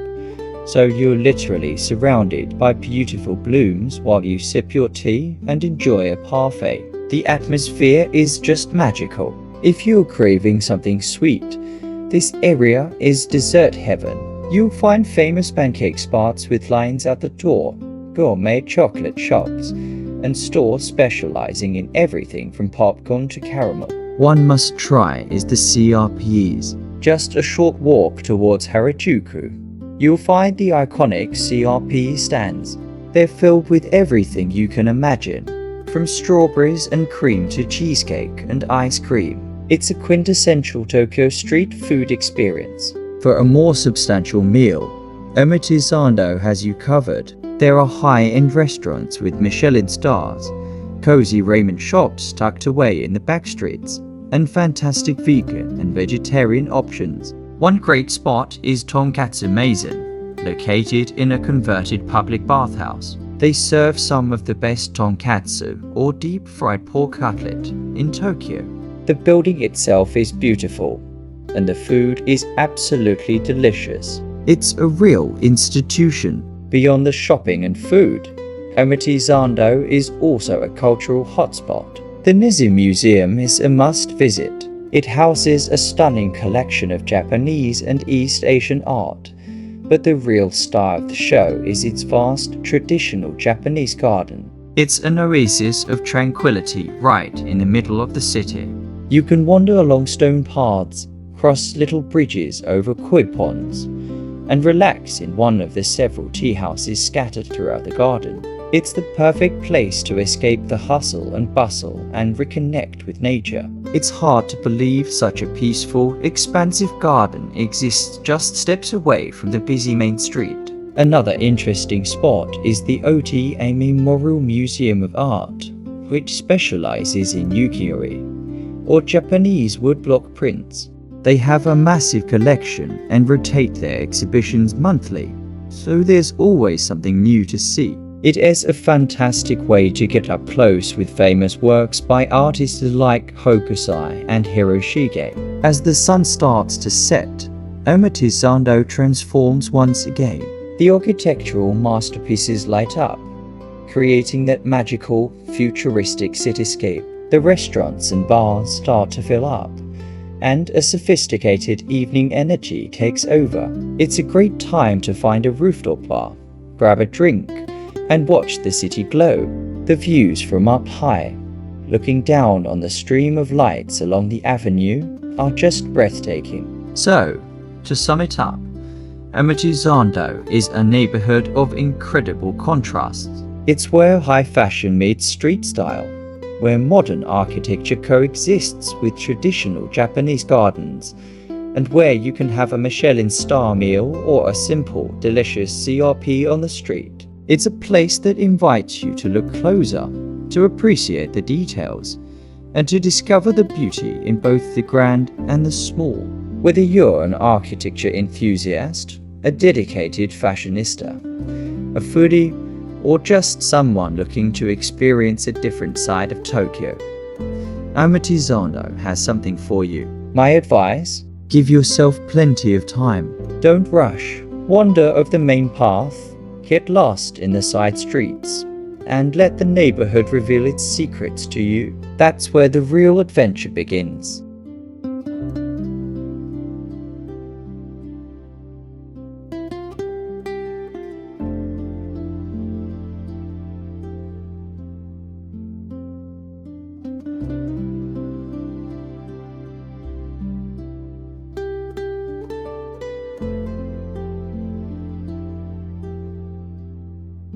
Speaker 1: so you're literally surrounded by beautiful blooms while you sip your tea and enjoy a parfait. The atmosphere is just magical. If you're craving something sweet, this area is dessert heaven. You'll find famous pancake spots with lines at the door, gourmet chocolate shops, and stores specializing in everything from popcorn to caramel. One must try is the CRPs. Just a short walk towards Harajuku, you'll find the iconic CRP stands. They're filled with everything you can imagine, from strawberries and cream to cheesecake and ice cream. It's a quintessential Tokyo street food experience. For a more substantial meal, Omotesando has you covered. There are high-end restaurants with Michelin stars, cozy ramen shops tucked away in the back streets, and fantastic vegan and vegetarian options. One great spot is Tonkatsu Maison, located in a converted public bathhouse. They serve some of the best tonkatsu, or deep-fried pork cutlet, in Tokyo. The building itself is beautiful, and the food is absolutely delicious. It's a real institution. Beyond the shopping and food, Omotesando is also a cultural hotspot. The Nizu Museum is a must-visit. It houses a stunning collection of Japanese and East Asian art, but the real star of the show is its vast, traditional Japanese garden. It's an oasis of tranquility right in the middle of the city. You can wander along stone paths, cross little bridges over koi ponds, and relax in one of the several tea houses scattered throughout the garden. It's the perfect place to escape the hustle and bustle and reconnect with nature. It's hard to believe such a peaceful, expansive garden exists just steps away from the busy main street. Another interesting spot is the Oti Memorial Museum of Art, which specializes in ukiyo-e, or Japanese woodblock prints. They have a massive collection and rotate their exhibitions monthly, so there's always something new to see. It is a fantastic way to get up close with famous works by artists like Hokusai and Hiroshige. As the sun starts to set, Omotesando transforms once again. The architectural masterpieces light up, creating that magical, futuristic cityscape. The restaurants and bars start to fill up, and a sophisticated evening energy takes over. It's a great time to find a rooftop bar, grab a drink, and watch the city glow. The views from up high, looking down on the stream of lights along the avenue, are just breathtaking. So, to sum it up, Omotesando is a neighborhood of incredible contrasts. It's where high fashion meets street style, where modern architecture coexists with traditional Japanese gardens, and where you can have a Michelin star meal or a simple, delicious CRP on the street. It's a place that invites you to look closer, to appreciate the details, and to discover the beauty in both the grand and the small. Whether you're an architecture enthusiast, a dedicated fashionista, a foodie, or just someone looking to experience a different side of Tokyo, Omotesando has something for you. My advice? Give yourself plenty of time. Don't rush. Wander off the main path, get lost in the side streets, and let the neighborhood reveal its secrets to you. That's where the real adventure begins.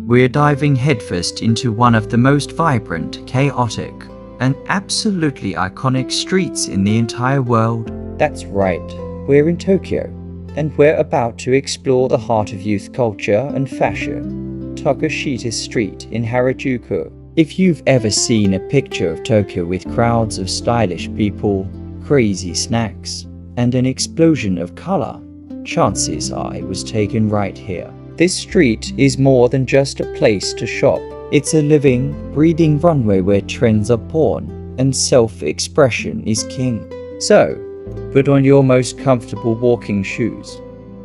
Speaker 1: We're diving headfirst into one of the most vibrant, chaotic, and absolutely iconic streets in the entire world. That's right, we're in Tokyo, and we're about to explore the heart of youth culture and fashion, Takashita Street in Harajuku. If you've ever seen a picture of Tokyo with crowds of stylish people, crazy snacks, and an explosion of color, chances are it was taken right here. This street is more than just a place to shop. It's a living, breathing runway where trends are born and self-expression is king. So, put on your most comfortable walking shoes,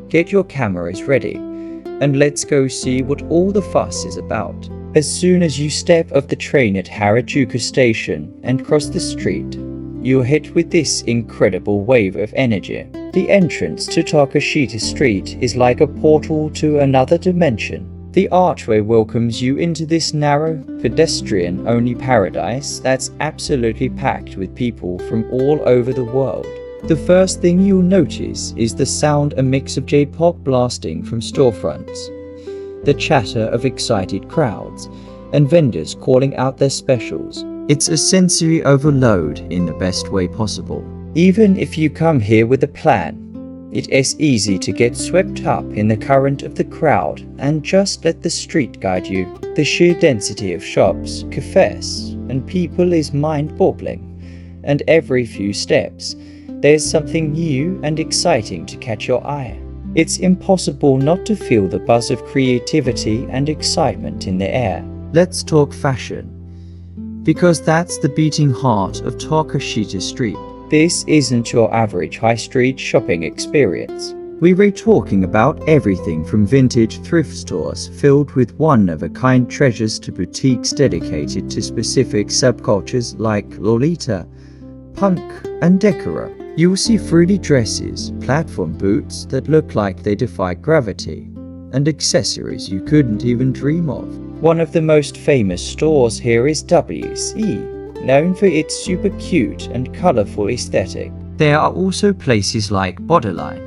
Speaker 1: get your cameras ready, and let's go see what all the fuss is about. As soon as you step off the train at Harajuku Station and cross the street, you're hit with this incredible wave of energy. The entrance to Takashita Street is like a portal to another dimension. The archway welcomes you into this narrow, pedestrian-only paradise that's absolutely packed with people from all over the world. The first thing you'll notice is the sound, a mix of J-pop blasting from storefronts, the chatter of excited crowds, and vendors calling out their specials. It's a sensory overload in the best way possible. Even if you come here with a plan, it is easy to get swept up in the current of the crowd and just let the street guide you. The sheer density of shops, cafes, and people is mind-boggling, and every few steps, there's something new and exciting to catch your eye. It's impossible not to feel the buzz of creativity and excitement in the air. Let's talk fashion. because that's the beating heart of Takashita Street. This isn't your average high street shopping experience. We're talking about everything from vintage thrift stores filled with one-of-a-kind treasures to boutiques dedicated to specific subcultures like Lolita, punk, and decora. You'll see fruity dresses, platform boots that look like they defy gravity, and accessories you couldn't even dream of. One of the most famous stores here is WC, known for its super cute and colorful aesthetic. There are also places like Borderline,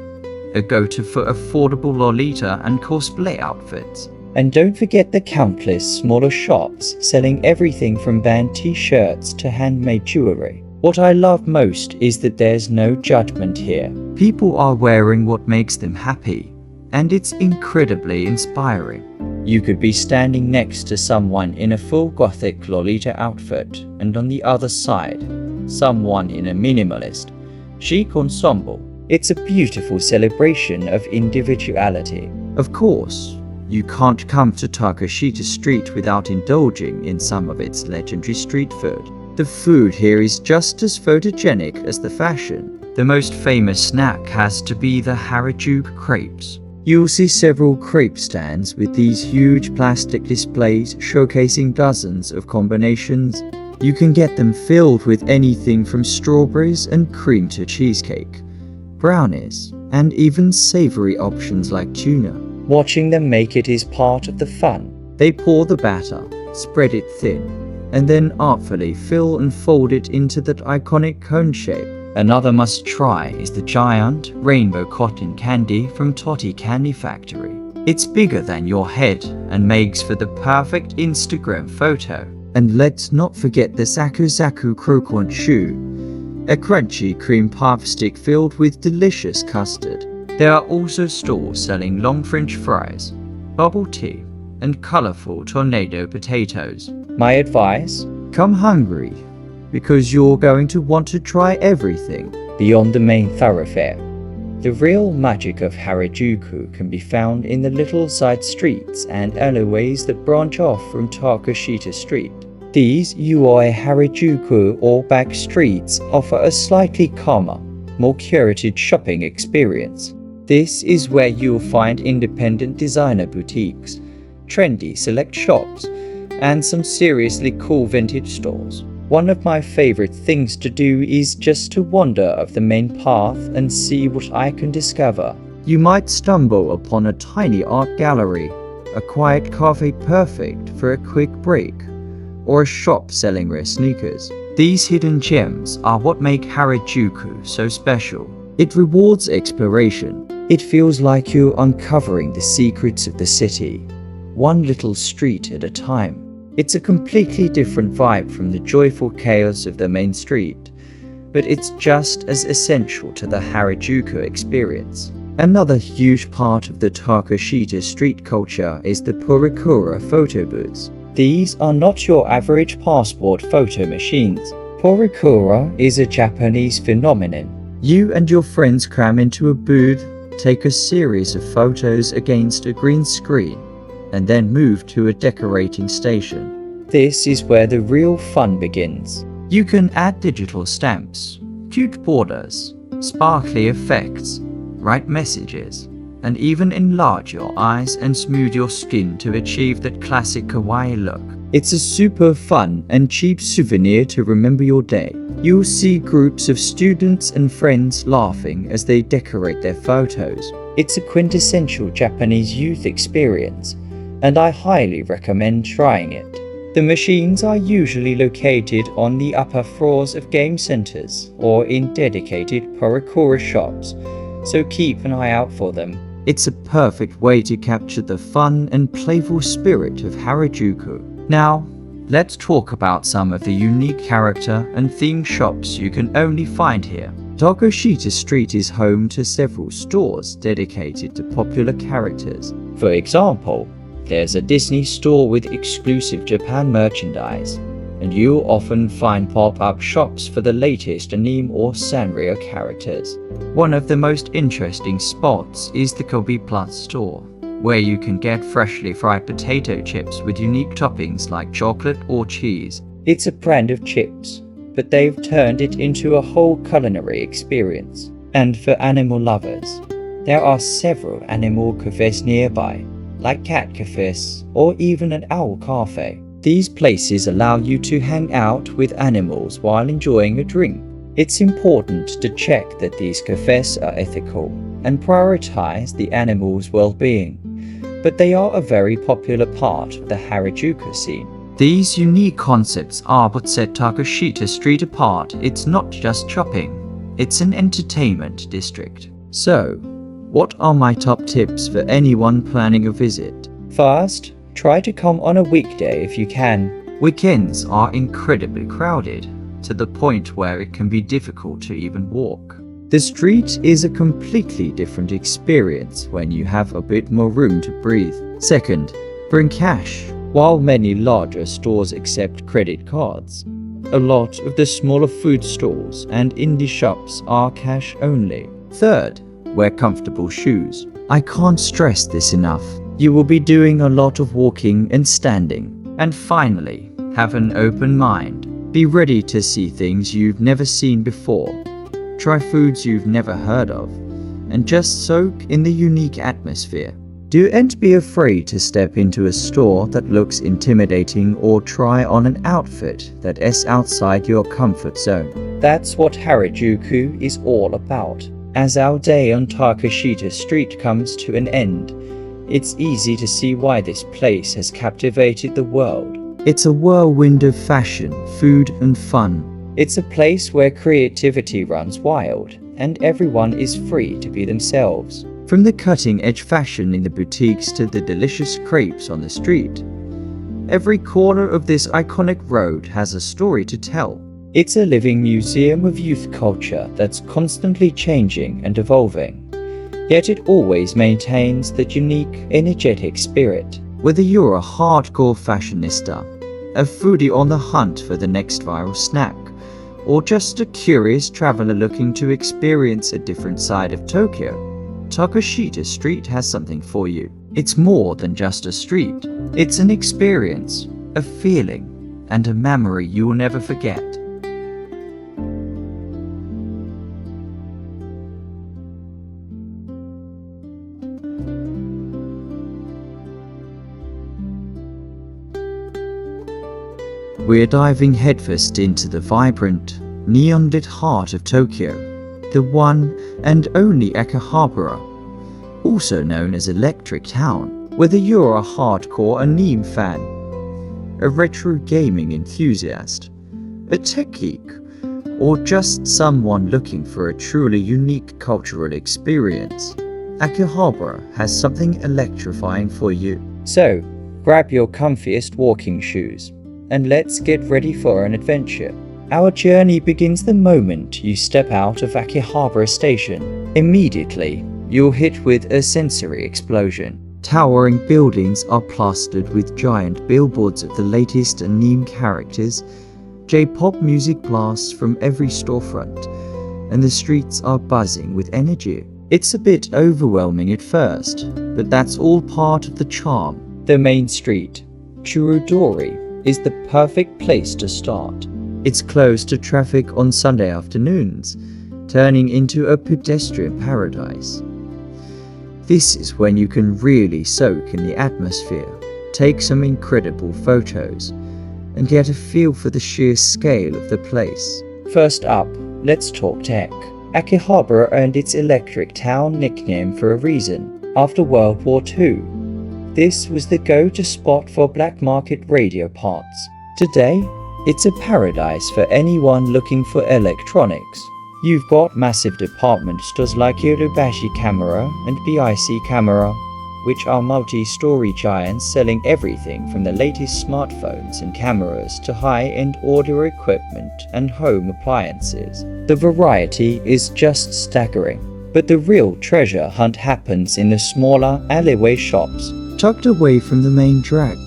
Speaker 1: a go-to for affordable Lolita and cosplay outfits. And don't forget the countless smaller shops selling everything from band t-shirts to handmade jewelry. What I love most is that there's no judgment here. People are wearing what makes them happy, and it's incredibly inspiring. You could be standing next to someone in a full gothic Lolita outfit, and on the other side, someone in a minimalist, chic ensemble. It's a beautiful celebration of individuality. Of course, you can't come to Takashita Street without indulging in some of its legendary street food. The food here is just as photogenic as the fashion. The most famous snack has to be the Harajuku crepes. You'll see several crepe stands with these huge plastic displays showcasing dozens of combinations. You can get them filled with anything from strawberries and cream to cheesecake, brownies, and even savory options like tuna. Watching them make it is part of the fun. They pour the batter, spread it thin, and then artfully fill and fold it into that iconic cone shape. Another must-try is the giant rainbow cotton candy from Toti Candy Factory. It's bigger than your head and makes for the perfect Instagram photo. And let's not forget the Zaku Zaku Croquant Shoe, a crunchy cream puff stick filled with delicious custard. There are also stalls selling long French fries, bubble tea, and colorful tornado potatoes. My advice? Come hungry, because you're going to want to try everything beyond the main thoroughfare. The real magic of Harajuku can be found in the little side streets and alleyways that branch off from Takashita Street. These Yui Harajuku or back streets offer a slightly calmer, more curated shopping experience. This is where you'll find independent designer boutiques, trendy select shops, and some seriously cool vintage stores. One of my favorite things to do is just to wander off the main path and see what I can discover. You might stumble upon a tiny art gallery, a quiet cafe perfect for a quick break, or a shop selling rare sneakers. These hidden gems are what make Harajuku so special. It rewards exploration. It feels like you're uncovering the secrets of the city, one little street at a time. It's a completely different vibe from the joyful chaos of the main street, but it's just as essential to the Harajuku experience. Another huge part of the Takashita street culture is the Purikura photo booths. These are not your average passport photo machines. Purikura is a Japanese phenomenon. You and your friends cram into a booth, take a series of photos against a green screen, and then move to a decorating station. This is where the real fun begins. You can add digital stamps, cute borders, sparkly effects, write messages, and even enlarge your eyes and smooth your skin to achieve that classic kawaii look. It's a super fun and cheap souvenir to remember your day. You'll see groups of students and friends laughing as they decorate their photos. It's a quintessential Japanese youth experience, and I highly recommend trying it. The machines are usually located on the upper floors of game centers or in dedicated Purikura shops, so keep an eye out for them. It's a perfect way to capture the fun and playful spirit of Harajuku. Now, let's talk about some of the unique character and theme shops you can only find here. Takashita Street is home to several stores dedicated to popular characters. For example, there's a Disney store with exclusive Japan merchandise, and you'll often find pop-up shops for the latest anime or Sanrio characters. One of the most interesting spots is the Kobe Plus store, where you can get freshly fried potato chips with unique toppings like chocolate or cheese. It's a brand of chips, but they've turned it into a whole culinary experience. And for animal lovers, there are several animal cafes nearby, like cat cafes or even an owl cafe. These places allow you to hang out with animals while enjoying a drink. It's important to check that these cafes are ethical and prioritize the animals' well-being, but they are a very popular part of the Harajuku scene. These unique concepts are what set Takashita Street apart. It's not just shopping, it's an entertainment district. So, what are my top tips for anyone planning a visit? First, try to come on a weekday if you can. Weekends are incredibly crowded, to the point where it can be difficult to even walk. The street is a completely different experience when you have a bit more room to breathe. Second, bring cash. While many larger stores accept credit cards, a lot of the smaller food stores and indie shops are cash only. Third, wear comfortable shoes. I can't stress this enough. You will be doing a lot of walking and standing. And finally, have an open mind. Be ready to see things you've never seen before. Try foods you've never heard of, and just soak in the unique atmosphere. Don't be afraid to step into a store that looks intimidating or try on an outfit that is outside your comfort zone. That's what Harajuku is all about. As our day on Takashita Street comes to an end, it's easy to see why this place has captivated the world. It's a whirlwind of fashion, food, and fun. It's a place where creativity runs wild, and everyone is free to be themselves. From the cutting-edge fashion in the boutiques to the delicious crepes on the street, every corner of this iconic road has a story to tell. It's a living museum of youth culture that's constantly changing and evolving, yet it always maintains that unique, energetic spirit. Whether you're a hardcore fashionista, a foodie on the hunt for the next viral snack, or just a curious traveler looking to experience a different side of Tokyo, Takashita Street has something for you. It's more than just a street. It's an experience, a feeling, and a memory you will never forget. We're diving headfirst into the vibrant, neon-lit heart of Tokyo, the one and only Akihabara, also known as Electric Town. Whether you're a hardcore anime fan, a retro gaming enthusiast, a tech geek, or just someone looking for a truly unique cultural experience, Akihabara has something electrifying for you. So, grab your comfiest walking shoes, and let's get ready for an adventure. Our journey begins the moment you step out of Akihabara Station. Immediately, you're hit with a sensory explosion. Towering buildings are plastered with giant billboards of the latest anime characters, J-pop music blasts from every storefront, and the streets are buzzing with energy. It's a bit overwhelming at first, but that's all part of the charm. The main street, Churudori, is the perfect place to start. It's closed to traffic on Sunday afternoons, turning into a pedestrian paradise. This is when you can really soak in the atmosphere, take some incredible photos, and get a feel for the sheer scale of the place. First up, let's talk tech. Akihabara earned its Electric Town nickname for a reason. After World War II, this was the go-to spot for black market radio parts. Today, it's a paradise for anyone looking for electronics. You've got massive department stores like Yodobashi Camera and BIC Camera, which are multi-story giants selling everything from the latest smartphones and cameras to high-end audio equipment and home appliances. The variety is just staggering. But the real treasure hunt happens in the smaller alleyway shops. Tucked away from the main drag,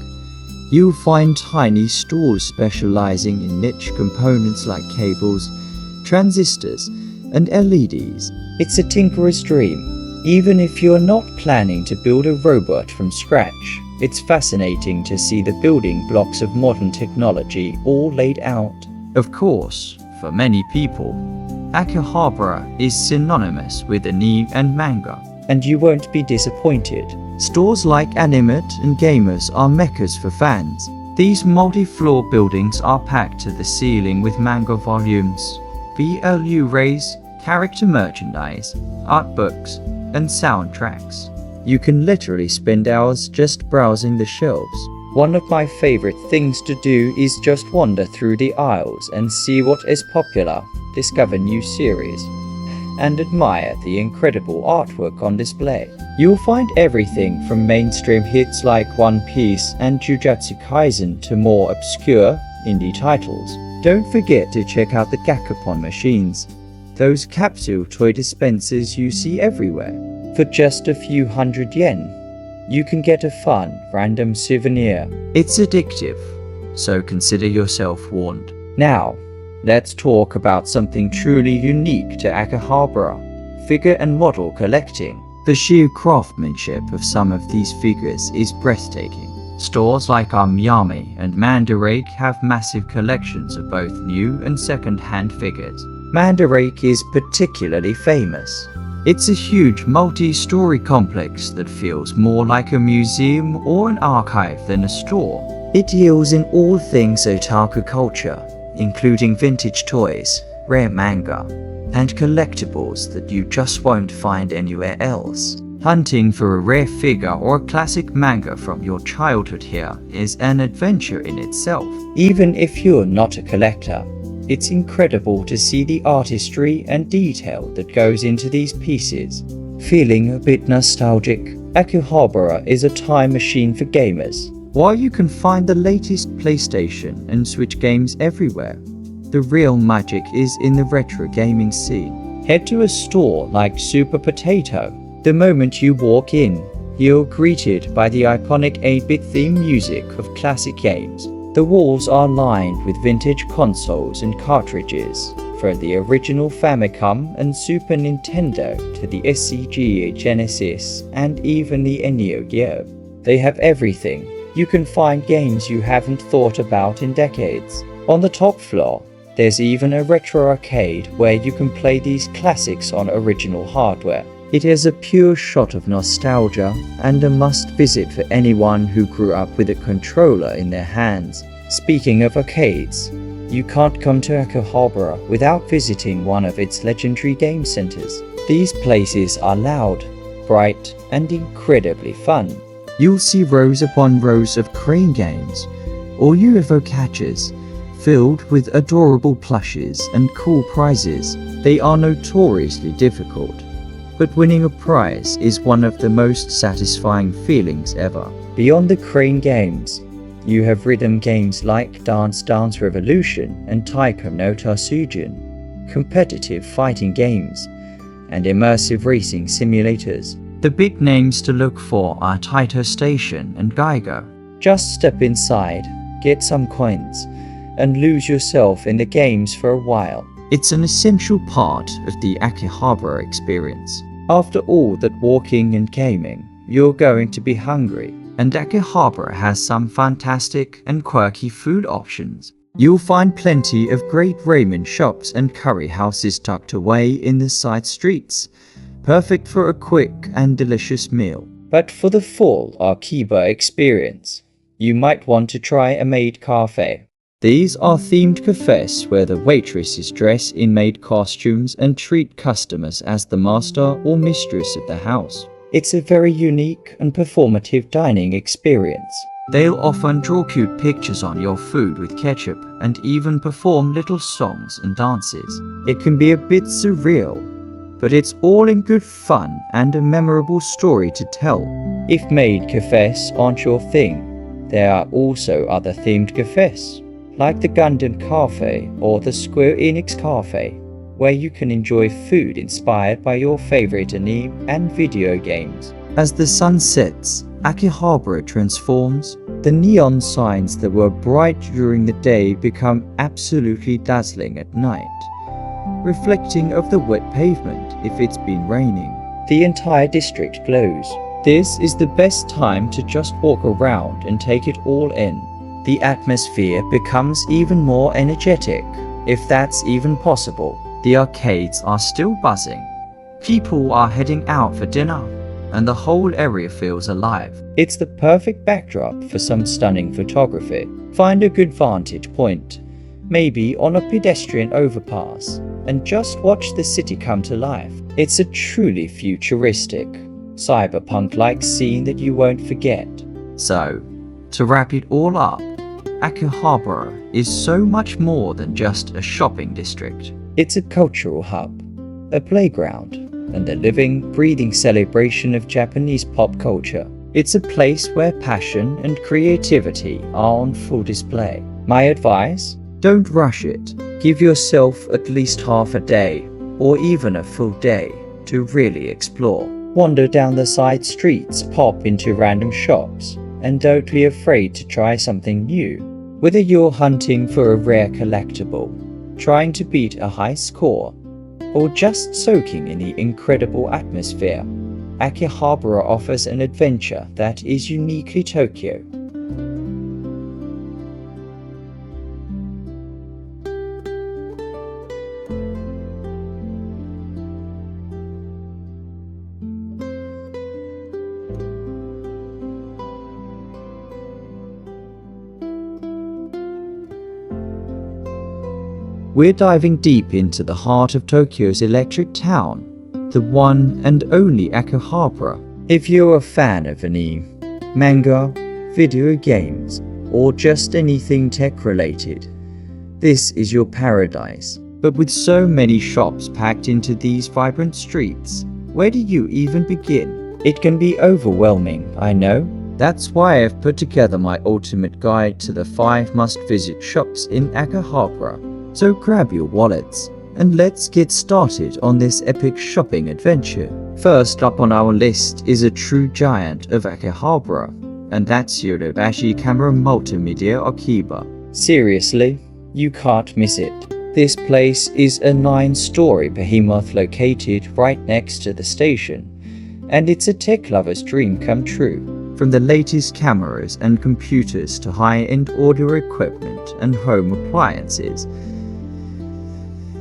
Speaker 1: you'll find tiny stores specializing in niche components like cables, transistors, and LEDs. It's a tinkerer's dream. Even if you're not planning to build a robot from scratch, It's fascinating to see the building blocks of modern technology all laid out. Of course, for many people, Akihabara is synonymous with anime and manga, and you won't be disappointed. Stores like Animate and Gamers are meccas for fans. These multi-floor buildings are packed to the ceiling with manga volumes, Blu-rays, character merchandise, art books, and soundtracks. You can literally spend hours just browsing the shelves. One of my favorite things to do is just wander through the aisles and see what is popular, discover new series, and admire the incredible artwork on display. You'll find everything from mainstream hits like One Piece and Jujutsu Kaisen to more obscure indie titles. Don't forget to check out the Gakapon machines, those capsule toy dispensers you see everywhere. For just a few hundred yen, you can get a fun, random souvenir. It's addictive, so consider yourself warned. Now, let's talk about something truly unique to Akihabara: figure and model collecting. The sheer craftsmanship of some of these figures is breathtaking. Stores like Amyami and Mandarake have massive collections of both new and second-hand figures. Mandarake is particularly famous. It's a huge multi-story complex that feels more like a museum or an archive than a store. It deals in all things otaku culture, including vintage toys, rare manga, and collectibles that you just won't find anywhere else. Hunting for a rare figure or a classic manga from your childhood here is an adventure in itself. Even if you're not a collector, it's incredible to see the artistry and detail that goes into these pieces. Feeling a bit nostalgic? Akihabara is a time machine for gamers. While you can find the latest PlayStation and Switch games everywhere, the real magic is in the retro gaming scene. Head to a store like Super Potato. The moment you walk in, you're greeted by the iconic 8-bit theme music of classic games. The walls are lined with vintage consoles and cartridges, from the original Famicom and Super Nintendo to the SCG Genesis and even the Neo Geo. They have everything. You can find games you haven't thought about in decades. On the top floor, there's even a retro arcade where you can play these classics on original hardware. It is a pure shot of nostalgia and a must-visit for anyone who grew up with a controller in their hands. Speaking of arcades, you can't come to Akihabara without visiting one of its legendary game centers. These places are loud, bright, and incredibly fun. You'll see rows upon rows of crane games or UFO catchers filled with adorable plushes and cool prizes. They are notoriously difficult, but winning a prize is one of the most satisfying feelings ever. Beyond the crane games, you have rhythm games like Dance Dance Revolution and Taiko no Tatsujin, competitive fighting games, and immersive racing simulators. The big names to look for are Taito Station and Geigo. Just step inside, get some coins, and lose yourself in the games for a while. It's an essential part of the Akihabara experience. After all that walking and gaming, you're going to be hungry, and Akihabara has some fantastic and quirky food options. You'll find plenty of great ramen shops and curry houses tucked away in the side streets, perfect for a quick and delicious meal. But for the full Akiba experience, you might want to try a maid cafe. These are themed cafes where the waitresses dress in maid costumes and treat customers as the master or mistress of the house. It's a very unique and performative dining experience. They'll often draw cute pictures on your food with ketchup and even perform little songs and dances. It can be a bit surreal, but it's all in good fun and a memorable story to tell. If maid cafes aren't your thing, there are also other themed cafes, like the Gundam Cafe or the Square Enix Cafe, where you can enjoy food inspired by your favorite anime and video games. As the sun sets, Akihabara transforms. The neon signs that were bright during the day become absolutely dazzling at night, reflecting of the wet pavement if it's been raining. The entire district glows. This is the best time to just walk around and take it all in. The atmosphere becomes even more energetic, if that's even possible. The arcades are still buzzing. People are heading out for dinner, and the whole area feels alive. It's the perfect backdrop for some stunning photography. Find a good vantage point, maybe on a pedestrian overpass, and just watch the city come to life. It's a truly futuristic, cyberpunk-like scene that you won't forget. So, to wrap it all up, Akihabara is so much more than just a shopping district. It's a cultural hub, a playground, and a living, breathing celebration of Japanese pop culture. It's a place where passion and creativity are on full display. My advice? Don't rush it. Give yourself at least half a day, or even a full day, to really explore. Wander down the side streets, pop into random shops, and don't be afraid to try something new. Whether you're hunting for a rare collectible, trying to beat a high score, or just soaking in the incredible atmosphere, Akihabara offers an adventure that is uniquely Tokyo. We're diving deep into the heart of Tokyo's electric town, the one and only Akihabara. If you're a fan of anime, manga, video games, or just anything tech-related, this is your paradise. But with so many shops packed into these vibrant streets, where do you even begin? It can be overwhelming, I know. That's why I've put together my ultimate guide to the 5 must-visit shops in Akihabara. So grab your wallets, and let's get started on this epic shopping adventure. First up on our list is a true giant of Akihabara, and that's Yodobashi Camera Multimedia Akiba. Seriously, you can't miss it. This place is a 9-story behemoth located right next to the station, and it's a tech lover's dream come true. From the latest cameras and computers to high-end audio equipment and home appliances,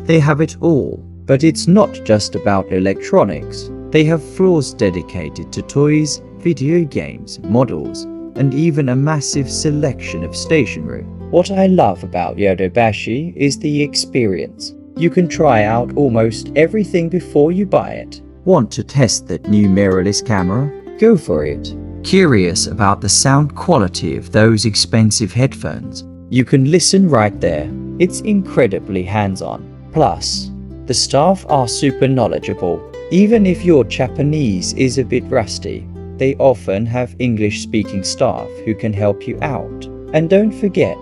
Speaker 1: they have it all. But it's not just about electronics. They have floors dedicated to toys, video games, models, and even a massive selection of stationery. What I love about Yodobashi is the experience. You can try out almost everything before you buy it. Want to test that new mirrorless camera? Go for it. Curious about the sound quality of those expensive headphones? You can listen right there. It's incredibly hands-on. Plus, the staff are super knowledgeable. Even if your Japanese is a bit rusty, they often have English-speaking staff who can help you out. And don't forget,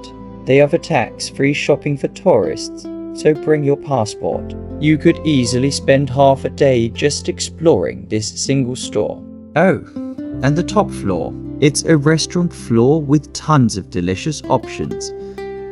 Speaker 1: they offer tax-free shopping for tourists, so bring your passport. You could easily spend half a day just exploring this single store. Oh, and the top floor. It's a restaurant floor with tons of delicious options.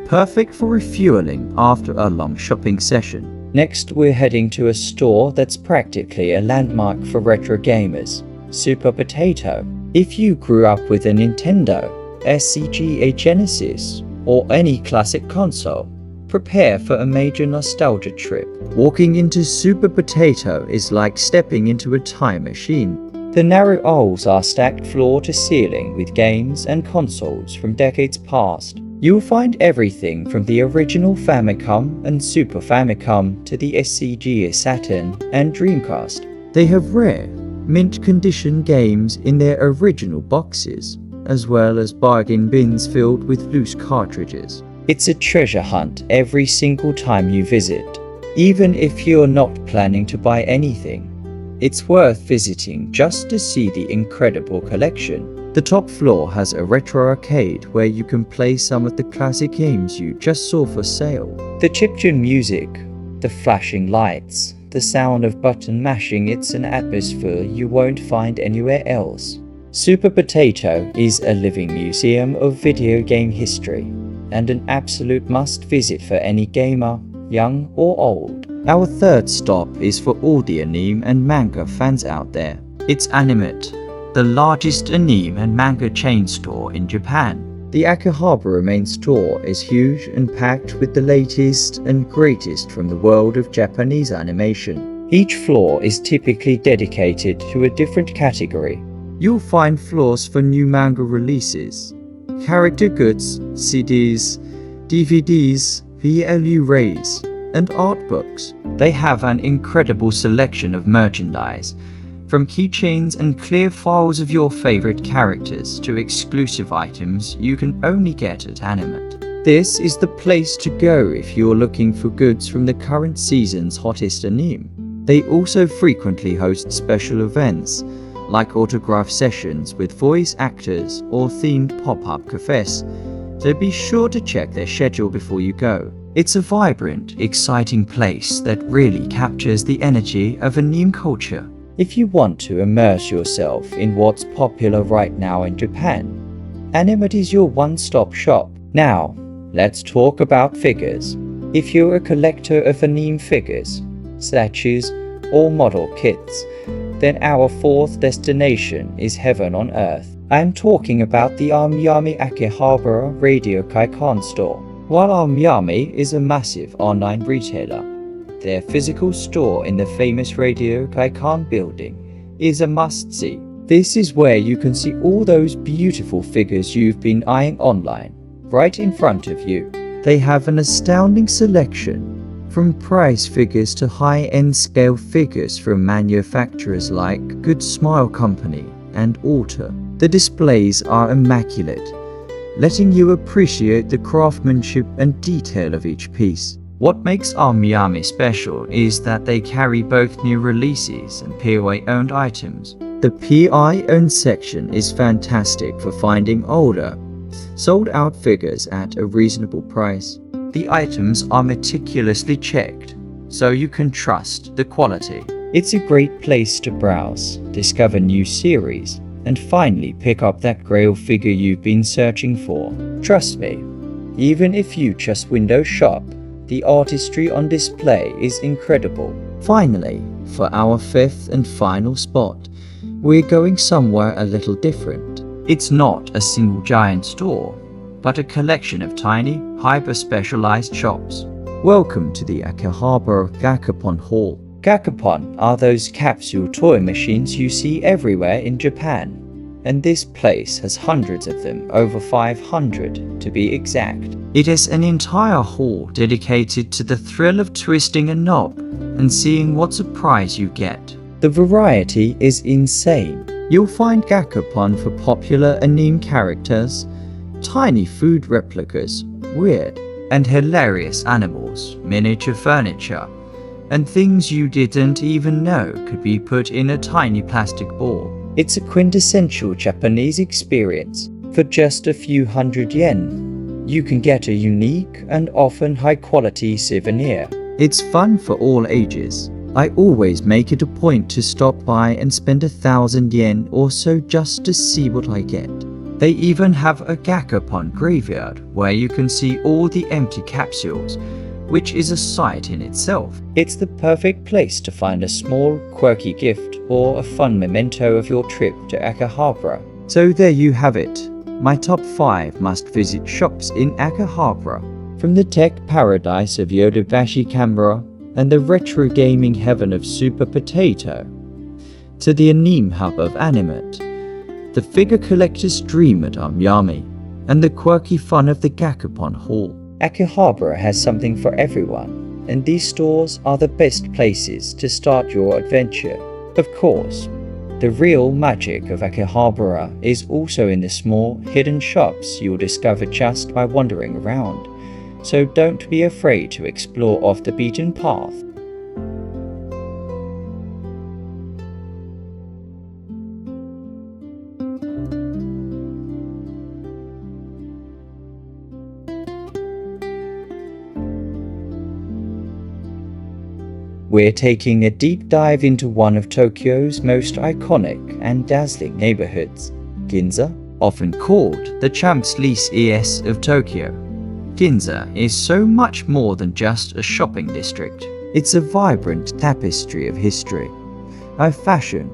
Speaker 1: Perfect for refueling after a long shopping session. Next, we're heading to a store that's practically a landmark for retro gamers, Super Potato. If you grew up with a Nintendo, SCGA Genesis, or any classic console, prepare for a major nostalgia trip. Walking into Super Potato is like stepping into a time machine. The narrow aisles are stacked floor to ceiling with games and consoles from decades past. You'll find everything from the original Famicom and Super Famicom to the SCGA Saturn and Dreamcast. They have rare, mint-condition games in their original boxes, as well as bargain bins filled with loose cartridges. It's a treasure hunt every single time you visit. Even if you're not planning to buy anything, it's worth visiting just to see the incredible collection. The top floor has a retro arcade where you can play some of the classic games you just saw for sale. The chiptune music, the flashing lights, the sound of button mashing, it's an atmosphere you won't find anywhere else. Super Potato is a living museum of video game history, and an absolute must-visit for any gamer, young or old. Our third stop is for all the anime and manga fans out there. It's Animate, the largest anime and manga chain store in Japan. The Akihabara main store is huge and packed with the latest and greatest from the world of Japanese animation. Each floor is typically dedicated to a different category. You'll find floors for new manga releases, character goods, CDs, DVDs, VLU-rays, and art books. They have an incredible selection of merchandise, from keychains and clear files of your favorite characters to exclusive items you can only get at Animate. This is the place to go if you're looking for goods from the current season's hottest anime. They also frequently host special events, like autograph sessions with voice actors or themed pop-up cafes, so be sure to check their schedule before you go. It's a vibrant, exciting place that really captures the energy of anime culture. If you want to immerse yourself in what's popular right now in Japan, Animate is your one-stop shop. Now, let's talk about figures. If you're a collector of anime figures, statues, or model kits, then our fourth destination is heaven on earth. I'm talking about the Aomiyami Akihabara Radio Kaikan store. While Aomiyami is a massive online retailer, their physical store in the famous Radio Kaikan building is a must-see. This is where you can see all those beautiful figures you've been eyeing online, right in front of you. They have an astounding selection, from price figures to high-end scale figures from manufacturers like Good Smile Company and Alta. The displays are immaculate, letting you appreciate the craftsmanship and detail of each piece. What makes Aomiyami special is that they carry both new releases and POA-owned items. The PI-owned section is fantastic for finding older, sold-out figures at a reasonable price. The items are meticulously checked, so you can trust the quality. It's a great place to browse, discover new series, and finally pick up that grail figure you've been searching for. Trust me, even if you just window shop, the artistry on display is incredible. Finally, for our fifth and final spot, we're going somewhere a little different. It's not a single giant store, but a collection of tiny, hyper-specialized shops. Welcome to the Akihabara Gakapon Hall. Gakapon are those capsule toy machines you see everywhere in Japan, and this place has hundreds of them, over 500 to be exact. It is an entire hall dedicated to the thrill of twisting a knob and seeing what surprise you get. The variety is insane. You'll find Gakapon for popular anime characters, tiny food replicas, weird and hilarious animals, miniature furniture, and things you didn't even know could be put in a tiny plastic ball. It's a quintessential Japanese experience. For just a few hundred yen, you can get a unique and often high-quality souvenir. It's fun for all ages. I always make it a point to stop by and spend 1,000 yen or so just to see what I get. They even have a Gakapon graveyard where you can see all the empty capsules, which is a sight in itself. It's the perfect place to find a small, quirky gift or a fun memento of your trip to Akihabara. So there you have it, my top 5 must-visit shops in Akihabara. From the tech paradise of Yodobashi Camera and the retro gaming heaven of Super Potato, to the anime hub of Animate, the figure collector's dream at Aomiyami, and the quirky fun of the Gakapon Hall. Akihabara has something for everyone, and these stores are the best places to start your adventure. Of course, the real magic of Akihabara is also in the small, hidden shops you'll discover just by wandering around, so don't be afraid to explore off the beaten path. We're taking a deep dive into one of Tokyo's most iconic and dazzling neighborhoods, Ginza. Often called the Champs-Élysées of Tokyo, Ginza is so much more than just a shopping district. It's a vibrant tapestry of history, high fashion,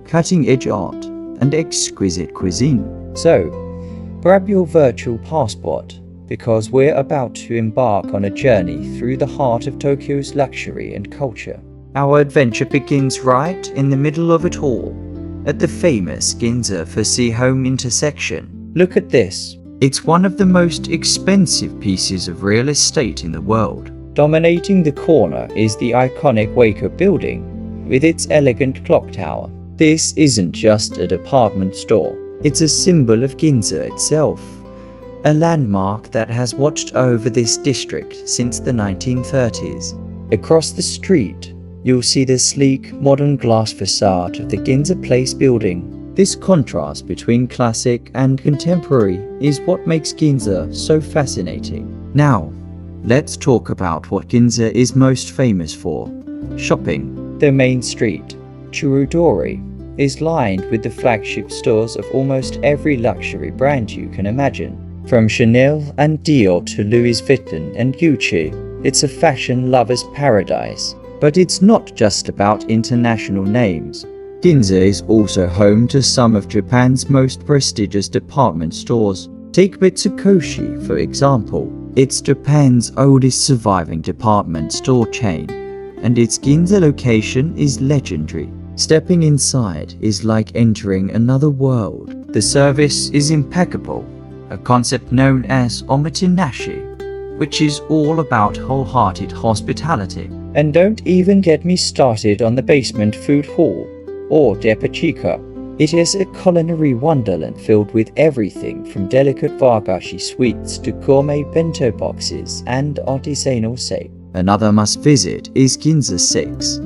Speaker 1: cutting-edge art, and exquisite cuisine. So, grab your virtual passport, because we're about to embark on a journey through the heart of Tokyo's luxury and culture. Our adventure begins right in the middle of it all, at the famous Ginza Home intersection. Look at this. It's one of the most expensive pieces of real estate in the world. Dominating the corner is the iconic Waco building, with its elegant clock tower. This isn't just a department store, it's a symbol of Ginza itself, a landmark that has watched over this district since the 1930s. Across the street, you'll see the sleek, modern glass facade of the Ginza Place building. This contrast between classic and contemporary is what makes Ginza so fascinating. Now, let's talk about what Ginza is most famous for: shopping. The main street, Churudori, is lined with the flagship stores of almost every luxury brand you can imagine. From Chanel and Dior to Louis Vuitton and Gucci, it's a fashion lover's paradise. But it's not just about international names. Ginza is also home to some of Japan's most prestigious department stores. Take Mitsukoshi, for example. It's Japan's oldest surviving department store chain, and its Ginza location is legendary. Stepping inside is like entering another world. The service is impeccable, a concept known as omotenashi, which is all about wholehearted hospitality. And don't even get me started on the basement food hall, or Depachika. It is a culinary wonderland filled with everything from delicate wagashi sweets to gourmet bento boxes and artisanal sake. Another must-visit is Ginza 6,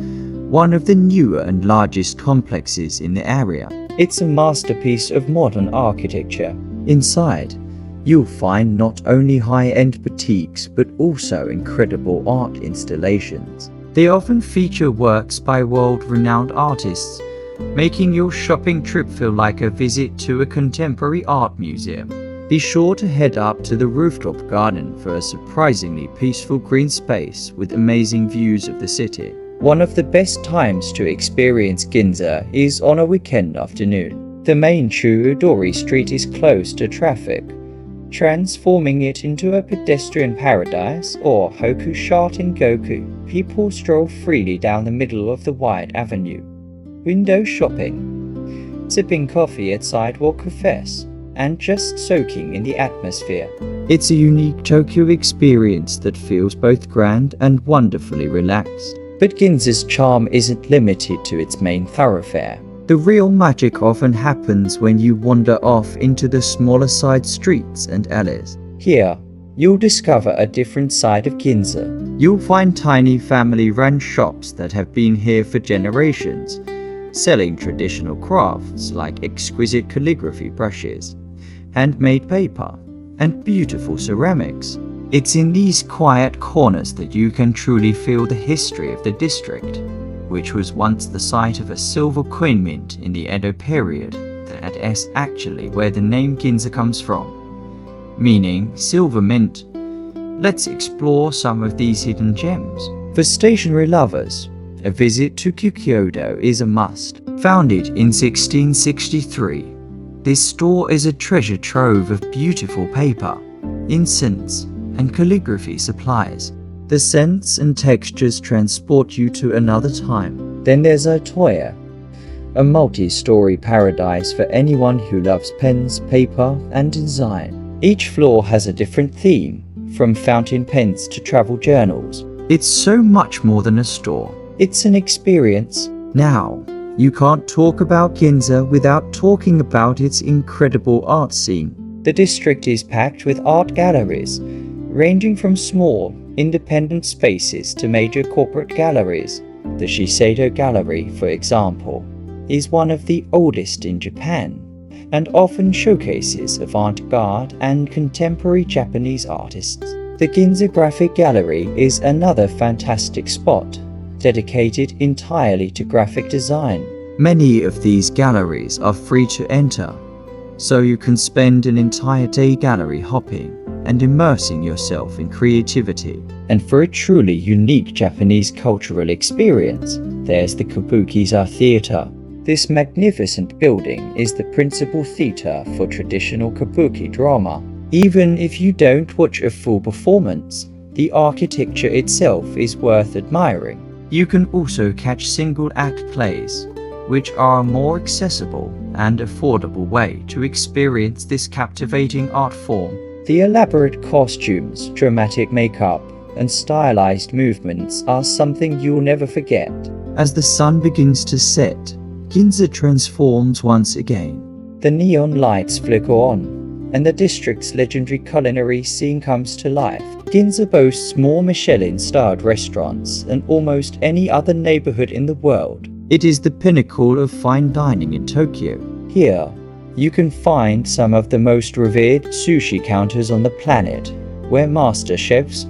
Speaker 1: one of the newer and largest complexes in the area. It's a masterpiece of modern architecture. Inside, you'll find not only high-end boutiques but also incredible art installations. They often feature works by world-renowned artists, making your shopping trip feel like a visit to a contemporary art museum. Be sure to head up to the rooftop garden for a surprisingly peaceful green space with amazing views of the city. One of the best times to experience Ginza is on a weekend afternoon. The main Churudori street is closed to traffic, transforming it into a pedestrian paradise or Hokushaten Goku. People stroll freely down the middle of the wide avenue, window shopping, sipping coffee at sidewalk cafes, and just soaking in the atmosphere. It's a unique Tokyo experience that feels both grand and wonderfully relaxed. But Ginza's charm isn't limited to its main thoroughfare. The real magic often happens when you wander off into the smaller side streets and alleys. Here, you'll discover a different side of Ginza. You'll find tiny family-run shops that have been here for generations, selling traditional crafts like exquisite calligraphy brushes, handmade paper, and beautiful ceramics. It's in these quiet corners that you can truly feel the history of the district, which was once the site of a silver coin mint in the Edo period. That is actually where the name Ginza comes from, meaning silver mint. Let's explore some of these hidden gems. For stationery lovers, a visit to Kyoto is a must. Founded in 1663, this store is a treasure trove of beautiful paper, incense, and calligraphy supplies. The scents and textures transport you to another time. Then there's Otoya, a multi-story paradise for anyone who loves pens, paper, and design. Each floor has a different theme, from fountain pens to travel journals. It's so much more than a store. It's an experience. Now, you can't talk about Ginza without talking about its incredible art scene. The district is packed with art galleries, ranging from small, independent spaces to major corporate galleries. The Shiseido Gallery, for example, is one of the oldest in Japan and often showcases avant-garde and contemporary Japanese artists. The Ginza Graphic Gallery is another fantastic spot, dedicated entirely to graphic design. Many of these galleries are free to enter, so you can spend an entire day gallery hopping and immersing yourself in creativity. And for a truly unique Japanese cultural experience, there's the Kabukiza Theater. This magnificent building is the principal theater for traditional kabuki drama. Even if you don't watch a full performance, the architecture itself is worth admiring. You can also catch single-act plays, which are a more accessible and affordable way to experience this captivating art form. The elaborate costumes, dramatic makeup, and stylized movements are something you'll never forget. As the sun begins to set, Ginza transforms once again. The neon lights flicker on, and the district's legendary culinary scene comes to life. Ginza boasts more Michelin-starred restaurants than almost any other neighborhood in the world. It is the pinnacle of fine dining in Tokyo. Here, you can find some of the most revered sushi counters on the planet, where master chefs,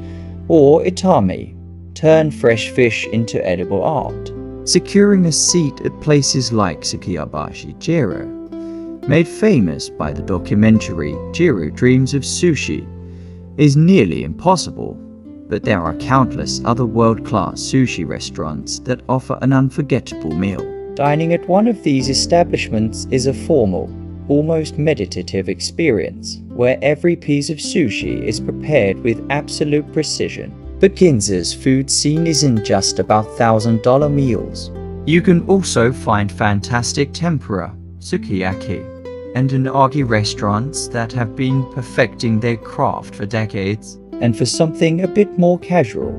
Speaker 1: or itami, turn fresh fish into edible art. Securing a seat at places like Sukiyabashi Jiro, made famous by the documentary Jiro Dreams of Sushi, is nearly impossible, but there are countless other world-class sushi restaurants that offer an unforgettable meal. Dining at one of these establishments is a formal, almost meditative experience, where every piece of sushi is prepared with absolute precision. But Ginza's food scene isn't just about $1,000 meals. You can also find fantastic tempura, sukiyaki, and unagi restaurants that have been perfecting their craft for decades. And for something a bit more casual,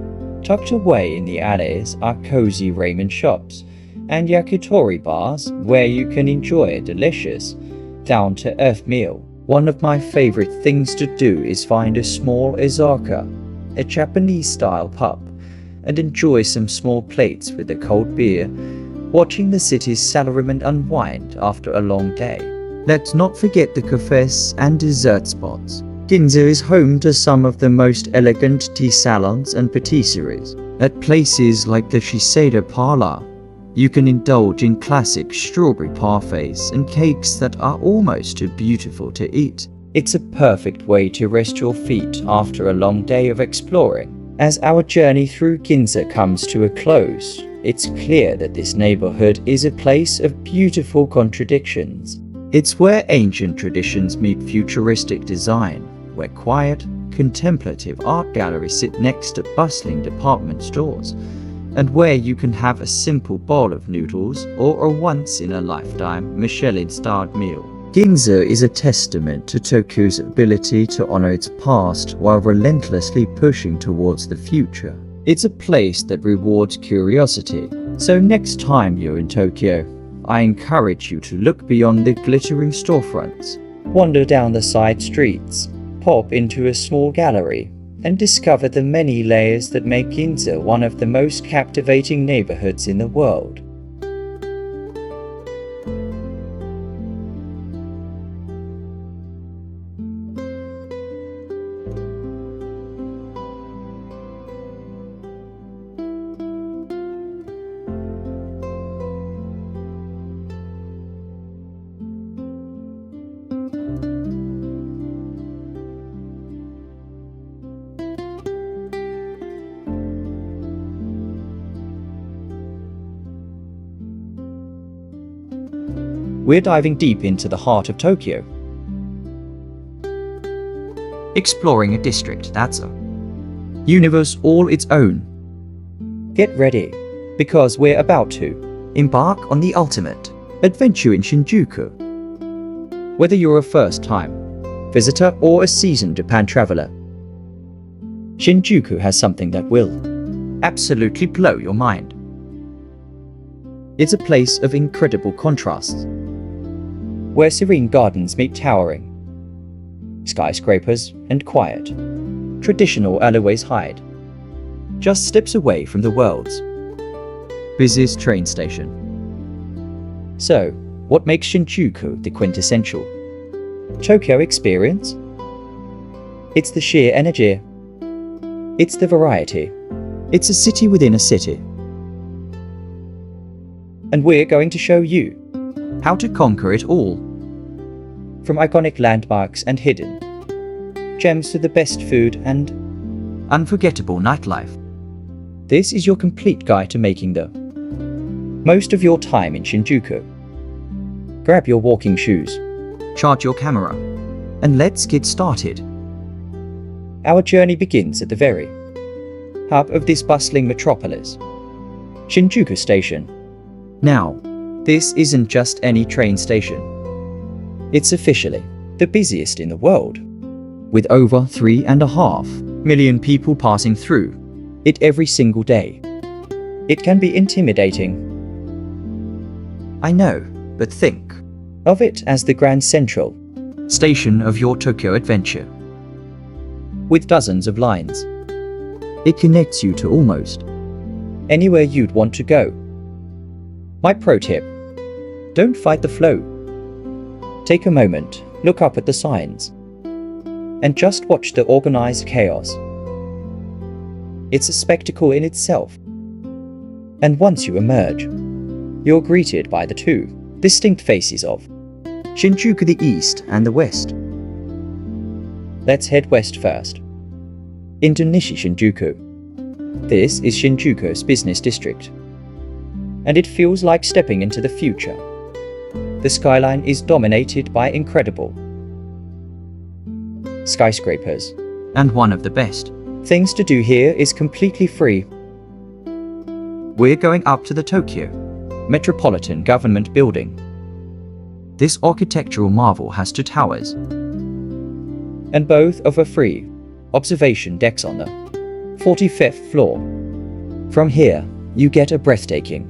Speaker 1: tucked away in the alleys are cozy ramen shops and yakitori bars where you can enjoy a delicious, down-to-earth meal. One of my favorite things to do is find a small izaka, a Japanese-style pub, and enjoy some small plates with a cold beer, watching the city's salarymen unwind after a long day. Let's not forget the cafes and dessert spots. Ginza is home to some of the most elegant tea salons and patisseries. At places like the Shiseido Parlor, you can indulge in classic strawberry parfaits and cakes that are almost too beautiful to eat. It's a perfect way to rest your feet after a long day of exploring. As our journey through Ginza comes to a close, it's clear that this neighborhood is a place of beautiful contradictions. It's where ancient traditions meet futuristic design, where quiet, contemplative art galleries sit next to bustling department stores, and where you can have a simple bowl of noodles or a once-in-a-lifetime Michelin-starred meal. Ginza is a testament to Tokyo's ability to honor its past while relentlessly pushing towards the future. It's a place that rewards curiosity. So next time you're in Tokyo, I encourage you to look beyond the glittering storefronts, wander down the side streets, pop into a small gallery, and discover the many layers that make Ginza one of the most captivating neighborhoods in the world. We're diving deep into the heart of Tokyo. Exploring a district that's a universe all its own. Get ready, because we're about to embark on the ultimate adventure in Shinjuku. Whether you're a first-time visitor or a seasoned Japan traveler, Shinjuku has something that will absolutely blow your mind. It's a place of incredible contrasts, where serene gardens meet towering skyscrapers and quiet, traditional alleyways hide, just steps away from the world's busiest train station. So, what makes Shinjuku the quintessential Tokyo experience? It's the sheer energy. It's the variety. It's a city within a city. And we're going to show you how to conquer it all. From iconic landmarks and hidden gems to the best food and unforgettable nightlife. This is your complete guide to making the most of your time in Shinjuku. Grab your walking shoes, charge your camera, and let's get started. Our journey begins at the very hub of this bustling metropolis, Shinjuku Station. Now, this isn't just any train station. It's officially the busiest in the world, with over 3.5 million people passing through it every single day. It can be intimidating, I know, but think of it as the Grand Central Station of your Tokyo adventure. With dozens of lines, it connects you to almost anywhere you'd want to go. My pro tip: don't fight the flow. Take a moment, look up at the signs, and just watch the organized chaos. It's a spectacle in itself. And once you emerge, you're greeted by the two distinct faces of Shinjuku, the east and the west. Let's head west first, into Nishi Shinjuku. This is Shinjuku's business district, and it feels like stepping into the future. The skyline is dominated by incredible skyscrapers, and one of the best things to do here is completely free. We're going up to the Tokyo Metropolitan Government Building. This architectural marvel has 2 towers, and both offer free observation decks on the 45th floor. From here, you get a breathtaking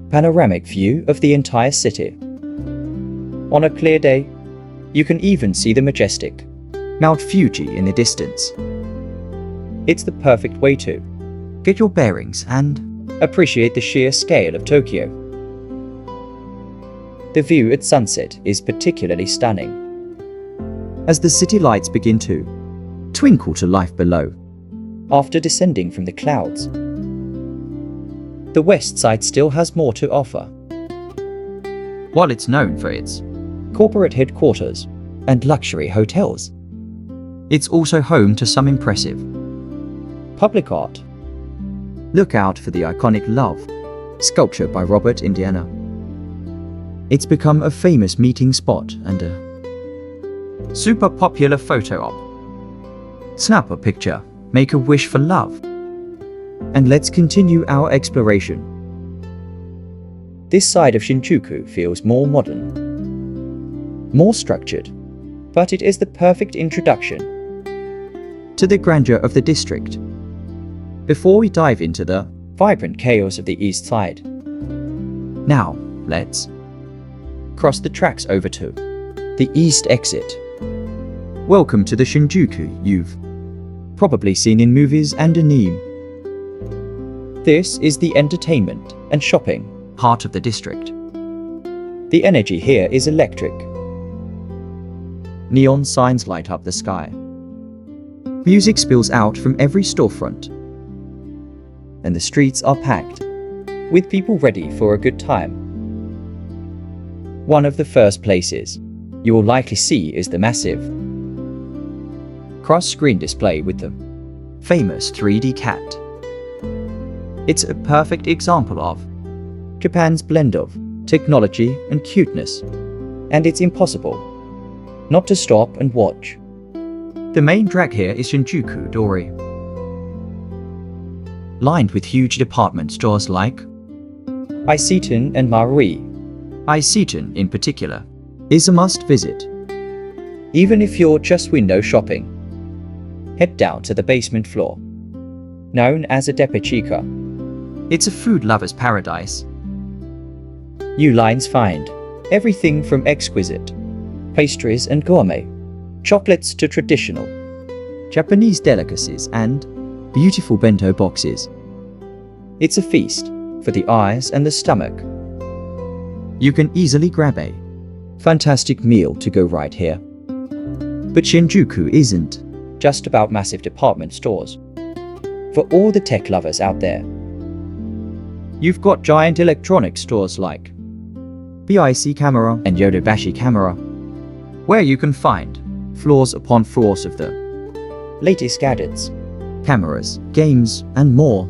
Speaker 1: panoramic view of the entire city. On a clear day, you can even see the majestic Mount Fuji in the distance. It's the perfect way to get your bearings and appreciate the sheer scale of Tokyo. The view at sunset is particularly stunning, as the city lights begin to twinkle to life below, after descending from the clouds. The west side still has more to offer. While it's known for its corporate headquarters and luxury hotels, it's also home to some impressive public art. Look out for the iconic Love sculpture by Robert Indiana. It's become a famous meeting spot and a super popular photo op. Snap a picture, make a wish for love, and let's continue our exploration. This side of Shinjuku feels more modern, more structured, but it is the perfect introduction to the grandeur of the district. Before we dive into the vibrant chaos of the east side, now let's cross the tracks over to the east exit. Welcome to the Shinjuku you've probably seen in movies and anime. This is the entertainment and shopping heart of the district. The energy here is electric. Neon signs light up the sky. Music spills out from every storefront, and the streets are packed with people ready for a good time. One of the first places you will likely see is the massive cross-screen display with the famous 3D cat. It's a perfect example of Japan's blend of technology and cuteness, and it's impossible not to stop and watch. The main drag here is Shinjuku Dori, lined with huge department stores like Isetan and Marui. Isetan, in particular, is a must-visit. Even if you're just window shopping, head down to the basement floor, known as a Depachica. It's a food lover's paradise. You lines find everything from exquisite pastries and gourmet chocolates to traditional Japanese delicacies and beautiful bento boxes. It's a feast for the eyes and the stomach. You can easily grab a fantastic meal to go right here. But Shinjuku isn't just about massive department stores. For all the tech lovers out there, you've got giant electronic stores like BIC Camera and Yodobashi Camera, where you can find floors upon floors of the latest gadgets, cameras, games, and more.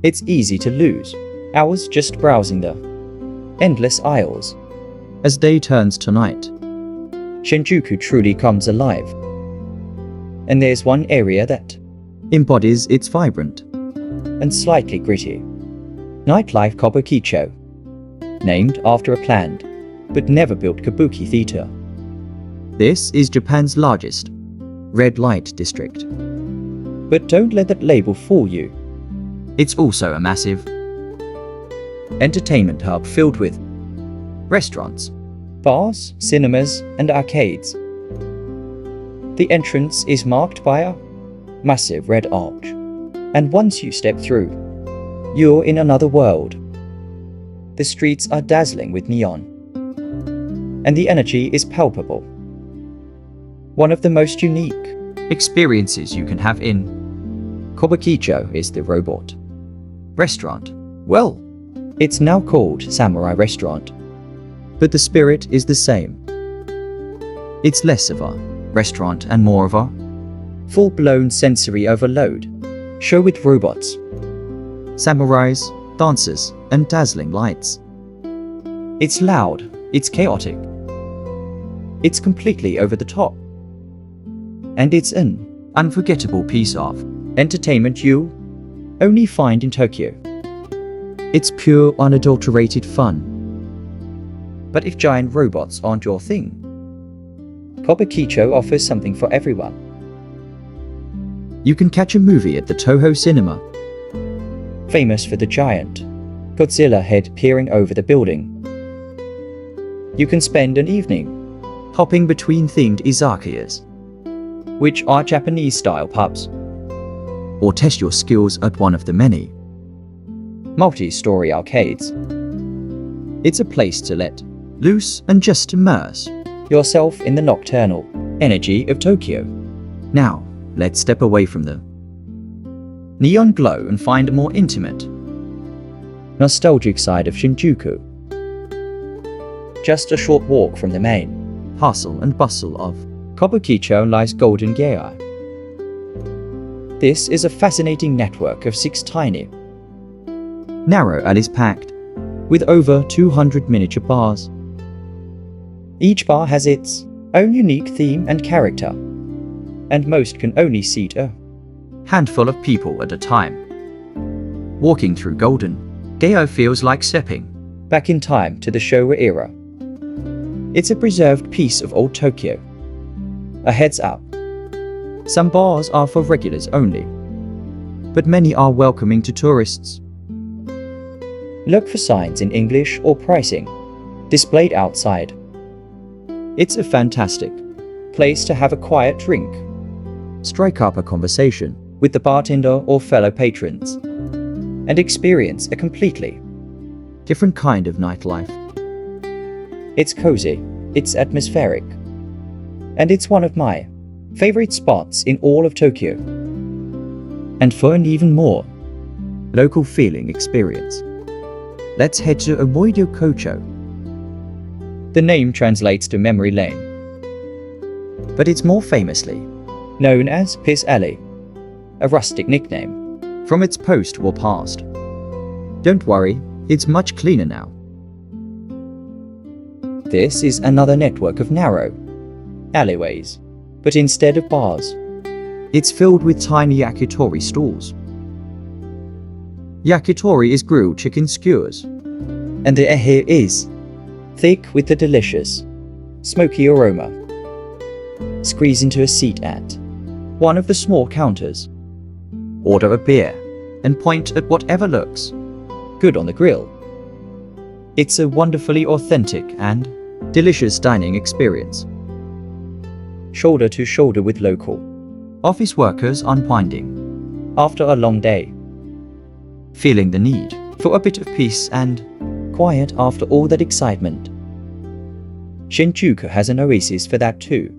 Speaker 1: It's easy to lose hours just browsing the endless aisles. as day turns to night, Shinjuku truly comes alive. And there's one area that embodies its vibrant and slightly gritty nightlife, Kobukicho, named after a planned but never built kabuki theater. This is Japan's largest red light district. But don't let that label fool you. It's also a massive entertainment hub filled with restaurants, bars, cinemas, and arcades. The entrance is marked by a massive red arch, and once you step through, you're in another world. The streets are dazzling with neon, and the energy is palpable. One of the most unique experiences you can have in Kobukicho is the robot restaurant. Well, it's now called Samurai Restaurant, but the spirit is the same. It's less of a restaurant and more of a full-blown sensory overload show with robots, samurais, dancers, and dazzling lights. It's loud, it's chaotic, it's completely over the top, and it's an unforgettable piece of entertainment you only find in Tokyo. It's pure, unadulterated fun. But if giant robots aren't your thing, Kobukicho offers something for everyone. You can catch a movie at the Toho Cinema, famous for the giant Godzilla head peering over the building. You can spend an evening hopping between themed izakayas, which are Japanese-style pubs, or test your skills at one of the many multi-story arcades. It's a place to let loose and just immerse yourself in the nocturnal energy of Tokyo. Now, let's step away from the neon glow and find a more intimate, nostalgic side of Shinjuku. Just a short walk from the main hustle and bustle of Kobukicho lies Golden Gai. This is a fascinating network of 6 tiny, narrow alleys packed with over 200 miniature bars. Each bar has its own unique theme and character, and most can only seat a handful of people at a time. Walking through Golden Gai feels like stepping back in time to the Showa era. It's a preserved piece of old Tokyo. A heads up, some bars are for regulars only, but many are welcoming to tourists. Look for signs in English or pricing displayed outside. It's a fantastic place to have a quiet drink, strike up a conversation with the bartender or fellow patrons, and experience a completely different kind of nightlife. It's cozy, it's atmospheric, and it's one of my favorite spots in all of Tokyo. And for an even more local feeling experience, let's head to Omoido Kocho. The name translates to memory lane, but it's more famously known as Piss Alley, a rustic nickname from its post-war past. Don't worry, it's much cleaner now. This is another network of narrow alleyways, but instead of bars, it's filled with tiny yakitori stalls. Yakitori is grilled chicken skewers, and the air here is thick with the delicious, smoky aroma. Squeeze into a seat at one of the small counters, order a beer, and point at whatever looks good on the grill. It's a wonderfully authentic and delicious dining experience. Shoulder to shoulder with local office workers unwinding after a long day, feeling the need for a bit of peace and quiet after all that excitement. Shinjuku has an oasis for that too.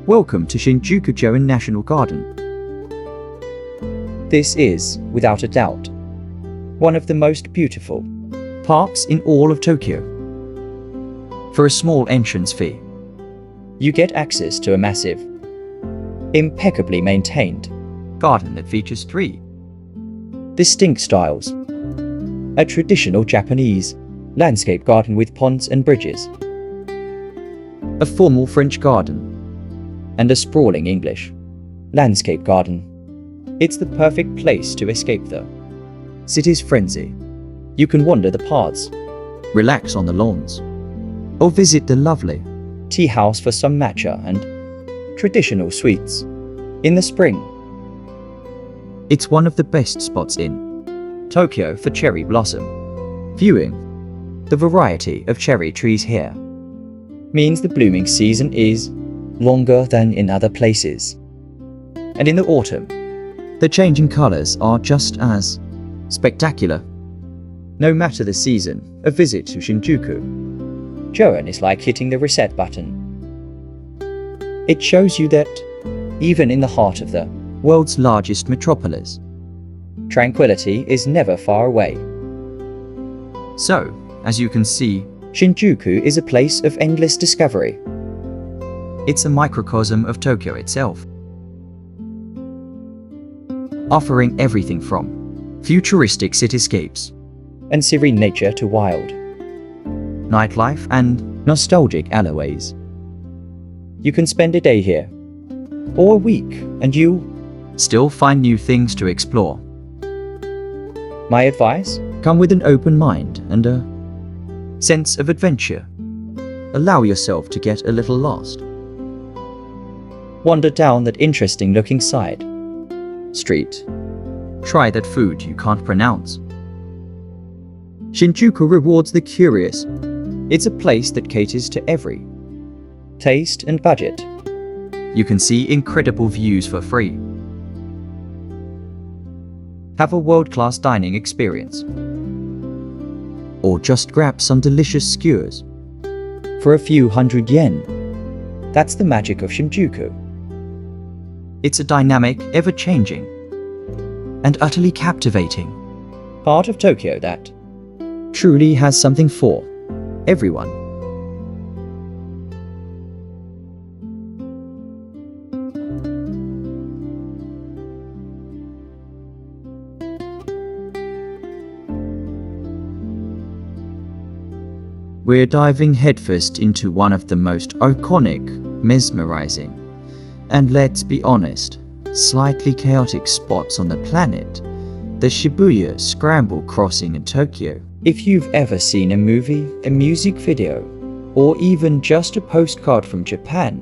Speaker 1: Welcome to Shinjuku-Joen National Garden. This is, without a doubt, one of the most beautiful parks in all of Tokyo. For a small entrance fee, you get access to a massive, impeccably maintained garden that features 3 distinct styles: a traditional Japanese Landscape garden with ponds and bridges. A formal French garden. And a sprawling English landscape garden. It's the perfect place to escape the city's frenzy. You can wander the paths, relax on the lawns, or visit the lovely tea house for some matcha and traditional sweets in the spring. It's one of the best spots in Tokyo for cherry blossom viewing. The variety of cherry trees here means the blooming season is longer than in other places. And in the autumn, the changing colors are just as spectacular. No matter the season, a visit to Shinjuku Joan is like hitting the reset button. It shows you that, even in the heart of the world's largest metropolis, tranquility is never far away. So, as you can see, Shinjuku is a place of endless discovery. It's a microcosm of Tokyo itself, offering everything from futuristic cityscapes and serene nature to wild nightlife and nostalgic alleyways. You can spend a day here, or a week, and you'll still find new things to explore. My advice? Come with an open mind and a sense of adventure. Allow yourself to get a little lost. Wander down that interesting looking side street. Try that food you can't pronounce. Shinjuku rewards the curious. It's a place that caters to every taste and budget. You can see incredible views for free. Have a world-class dining experience. Or just grab some delicious skewers for a few hundred yen. That's the magic of Shinjuku. It's a dynamic, ever-changing, and utterly captivating part of Tokyo that truly has something for everyone. We're diving headfirst into one of the most iconic, mesmerizing, and let's be honest, slightly chaotic spots on the planet, the Shibuya Scramble Crossing in Tokyo. If you've ever seen a movie, a music video, or even just a postcard from Japan,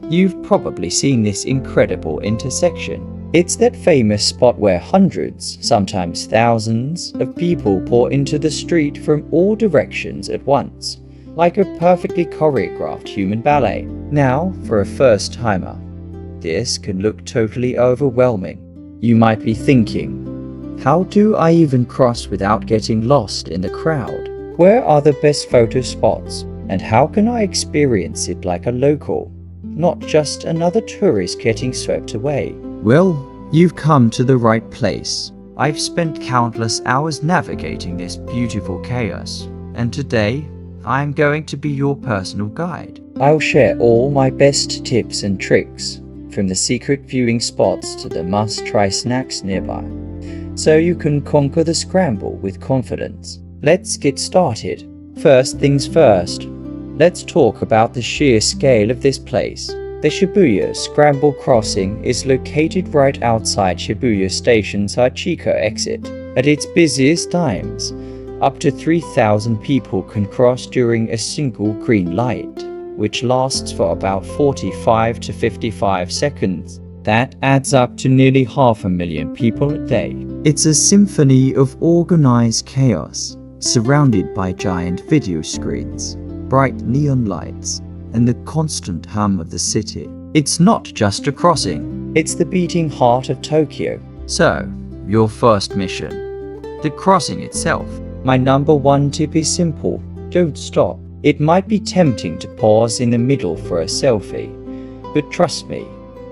Speaker 1: you've probably seen this incredible intersection. It's that famous spot where hundreds, sometimes thousands, of people pour into the street from all directions at once, like a perfectly choreographed human ballet. Now, for a first-timer, this can look totally overwhelming. You might be thinking, how do I even cross without getting lost in the crowd? Where are the best photo spots? And how can I experience it like a local, not just another tourist getting swept away? Well, you've come to the right place. I've spent countless hours navigating this beautiful chaos, and today, I'm going to be your personal guide. I'll share all my best tips and tricks, from the secret viewing spots to the must-try snacks nearby, so you can conquer the scramble with confidence. Let's get started. First things first, let's talk about the sheer scale of this place. The Shibuya Scramble Crossing is located right outside Shibuya Station's Hachiko exit. At its busiest times, up to 3,000 people can cross during a single green light, which lasts for about 45 to 55 seconds. That adds up to nearly 500,000 people a day. It's a symphony of organized chaos, surrounded by giant video screens, bright neon lights, and the constant hum of the city. It's not just a crossing, it's the beating heart of Tokyo. So, your first mission, the crossing itself. My number one tip is simple: don't stop. It might be tempting to pause in the middle for a selfie, but trust me,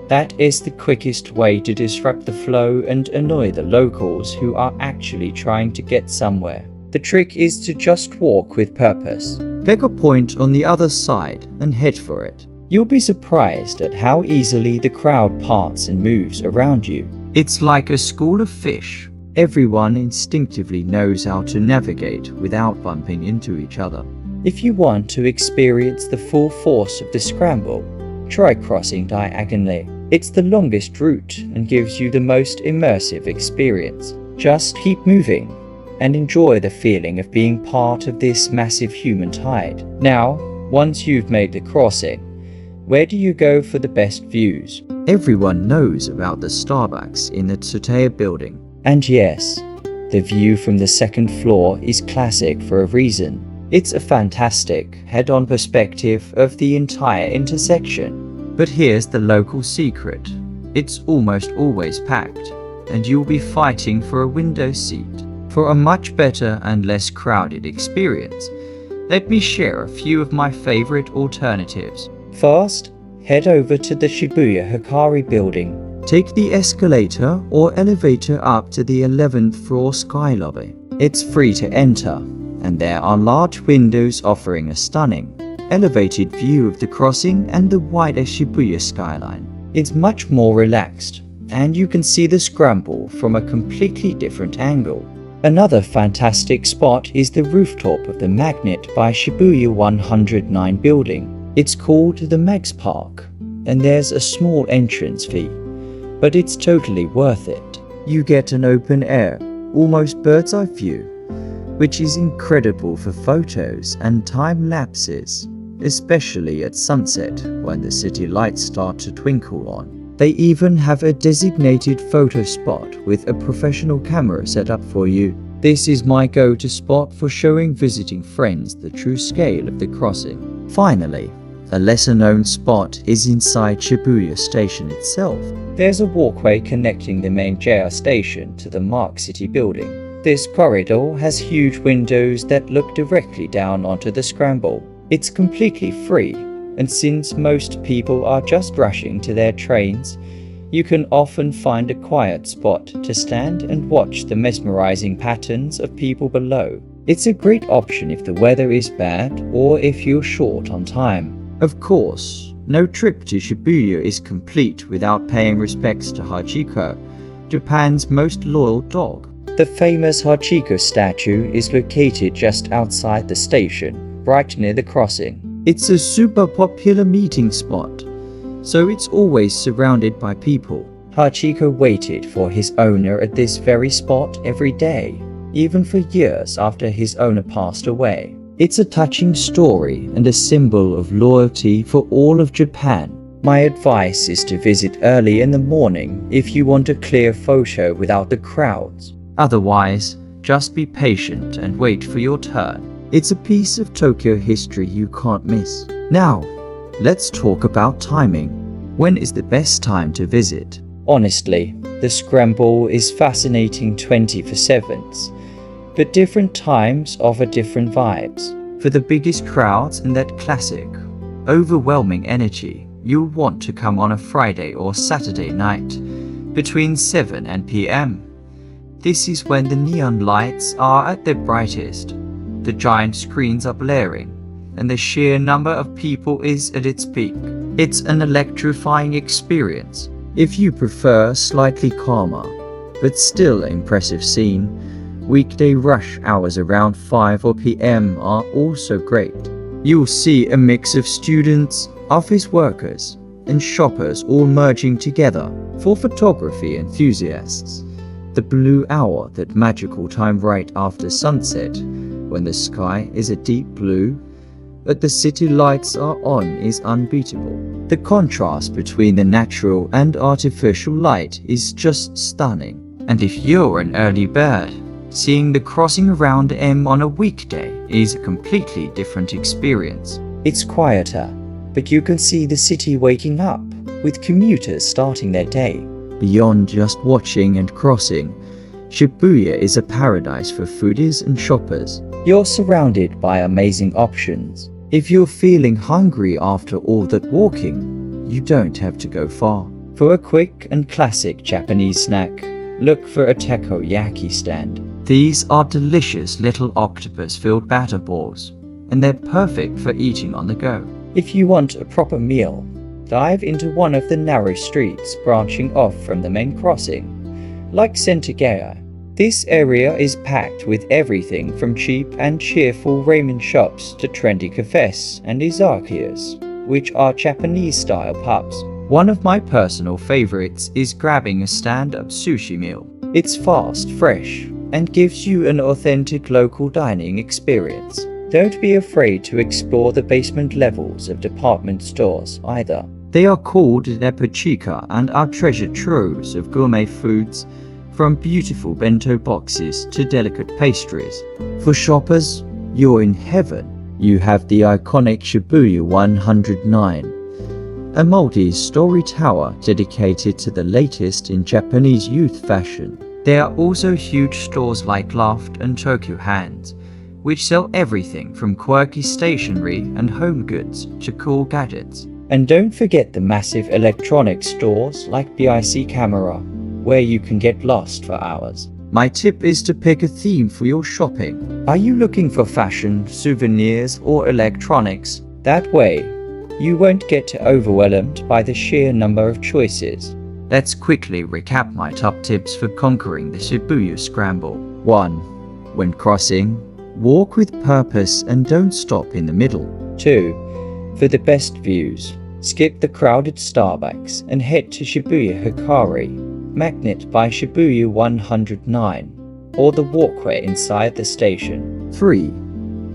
Speaker 1: that is the quickest way to disrupt the flow and annoy the locals who are actually trying to get somewhere. The trick is to just walk with purpose. Pick a point on the other side and head for it. You'll be surprised at how easily the crowd parts and moves around you. It's like a school of fish, Everyone instinctively knows how to navigate without bumping into each other. If you want to experience the full force of the scramble, try crossing diagonally. It's the longest route and gives you the most immersive experience. Just keep moving and enjoy the feeling of being part of this massive human tide. Now, once you've made the crossing, where do you go for the best views? Everyone knows about the Starbucks in the Tsuteya building. And yes, the view from the second floor is classic for a reason. It's a fantastic head-on perspective of the entire intersection. But here's the local secret. It's almost always packed, and you'll be fighting for a window seat. For a much better and less crowded experience, let me share a few of my favorite alternatives. First, head over to the Shibuya Hikari building. Take the escalator or elevator up to the 11th floor sky lobby. It's free to enter, and there are large windows offering a stunning, elevated view of the crossing and the wider Shibuya skyline. It's much more relaxed, and you can see the scramble from a completely different angle. Another fantastic spot is the rooftop of the Magnet by Shibuya 109 building. It's called the Megs Park, and there's a small entrance fee, but it's totally worth it. You get an open air, almost bird's eye view, which is incredible for photos and time lapses, especially at sunset when the city lights start to twinkle on. They even have a designated photo spot with a professional camera set up for you. This is my go-to spot for showing visiting friends the true scale of the crossing. Finally, a lesser-known spot is inside Shibuya Station itself. There's a walkway connecting the main JR station to the Mark City building. This corridor has huge windows that look directly down onto the scramble. It's completely free, and since most people are just rushing to their trains, you can often find a quiet spot to stand and watch the mesmerizing patterns of people below. It's a great option if the weather is bad or if you're short on time. Of course, no trip to Shibuya is complete without paying respects to Hachiko, Japan's most loyal dog. The famous Hachiko statue is located just outside the station, right near the crossing. It's a super popular meeting spot, so it's always surrounded by people. Hachiko waited for his owner at this very spot every day, even for years after his owner passed away. It's a touching story and a symbol of loyalty for all of Japan. My advice is to visit early in the morning if you want a clear photo without the crowds. Otherwise, just be patient and wait for your turn. It's a piece of Tokyo history you can't miss. Now, let's talk about timing. When is the best time to visit? Honestly, the scramble is fascinating 24/7, but different times offer different vibes. For the biggest crowds and that classic, overwhelming energy, you'll want to come on a Friday or Saturday night, between 7 and p.m. This is when the neon lights are at their brightest, the giant screens are blaring, and the sheer number of people is at its peak. It's an electrifying experience. If you prefer a slightly calmer, but still impressive scene, weekday rush hours around 5 p.m. are also great. You'll see a mix of students, office workers, and shoppers all merging together. For photography enthusiasts, the blue hour, that magical time right after sunset, when the sky is a deep blue, but the city lights are on, is unbeatable. The contrast between the natural and artificial light is just stunning. And if you're an early bird, seeing the crossing around M on a weekday is a completely different experience. It's quieter, but you can see the city waking up, with commuters starting their day. Beyond just watching and crossing, Shibuya is a paradise for foodies and shoppers. You're surrounded by amazing options. If you're feeling hungry after all that walking, you don't have to go far. For a quick and classic Japanese snack, look for a takoyaki stand. These are delicious little octopus-filled batter balls, and they're perfect for eating on the go. If you want a proper meal, dive into one of the narrow streets branching off from the main crossing, like Sentogeya. This area is packed with everything from cheap and cheerful ramen shops to trendy cafes and izakayas, which are Japanese-style pubs. One of my personal favorites is grabbing a stand-up sushi meal. It's fast, fresh, and gives you an authentic local dining experience. Don't be afraid to explore the basement levels of department stores either. They are called Nepachika and are treasure troves of gourmet foods, from beautiful bento boxes to delicate pastries. For shoppers, you're in heaven. You have the iconic Shibuya 109, a multi-story tower dedicated to the latest in Japanese youth fashion. There are also huge stores like Loft and Tokyo Hands, which sell everything from quirky stationery and home goods to cool gadgets. And don't forget the massive electronics stores like BIC Camera, where you can get lost for hours. My tip is to pick a theme for your shopping. Are you looking for fashion, souvenirs, or electronics? That way, you won't get overwhelmed by the sheer number of choices. Let's quickly recap my top tips for conquering the Shibuya Scramble. 1. When crossing, walk with purpose and don't stop in the middle. 2. For the best views, skip the crowded Starbucks and head to Shibuya Hikari Magnet by Shibuya 109, or the walkway inside the station. 3.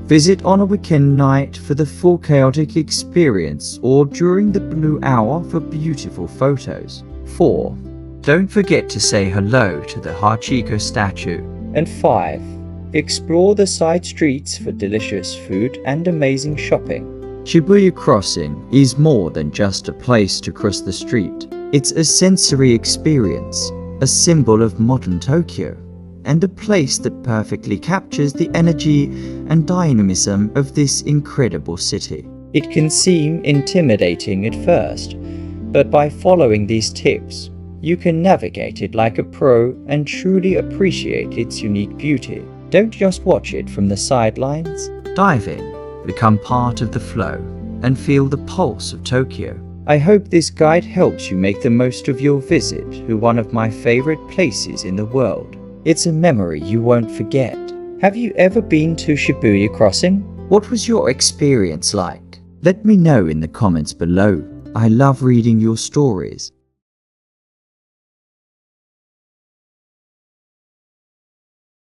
Speaker 1: Visit on a weekend night for the full chaotic experience or during the blue hour for beautiful photos. 4. Don't forget to say hello to the Hachiko statue. And 5. Explore the side streets for delicious food and amazing shopping. Shibuya Crossing is more than just a place to cross the street. It's a sensory experience, a symbol of modern Tokyo, and a place that perfectly captures the energy and dynamism of this incredible city. It can seem intimidating at first, but by following these tips, you can navigate it like a pro and truly appreciate its unique beauty. Don't just watch it from the sidelines. Dive in, become part of the flow, and feel the pulse of Tokyo. I hope this guide helps you make the most of your visit to one of my favorite places in the world. It's a memory you won't forget. Have you ever been to Shibuya Crossing? What was your experience like? Let me know in the comments below. I love reading your stories.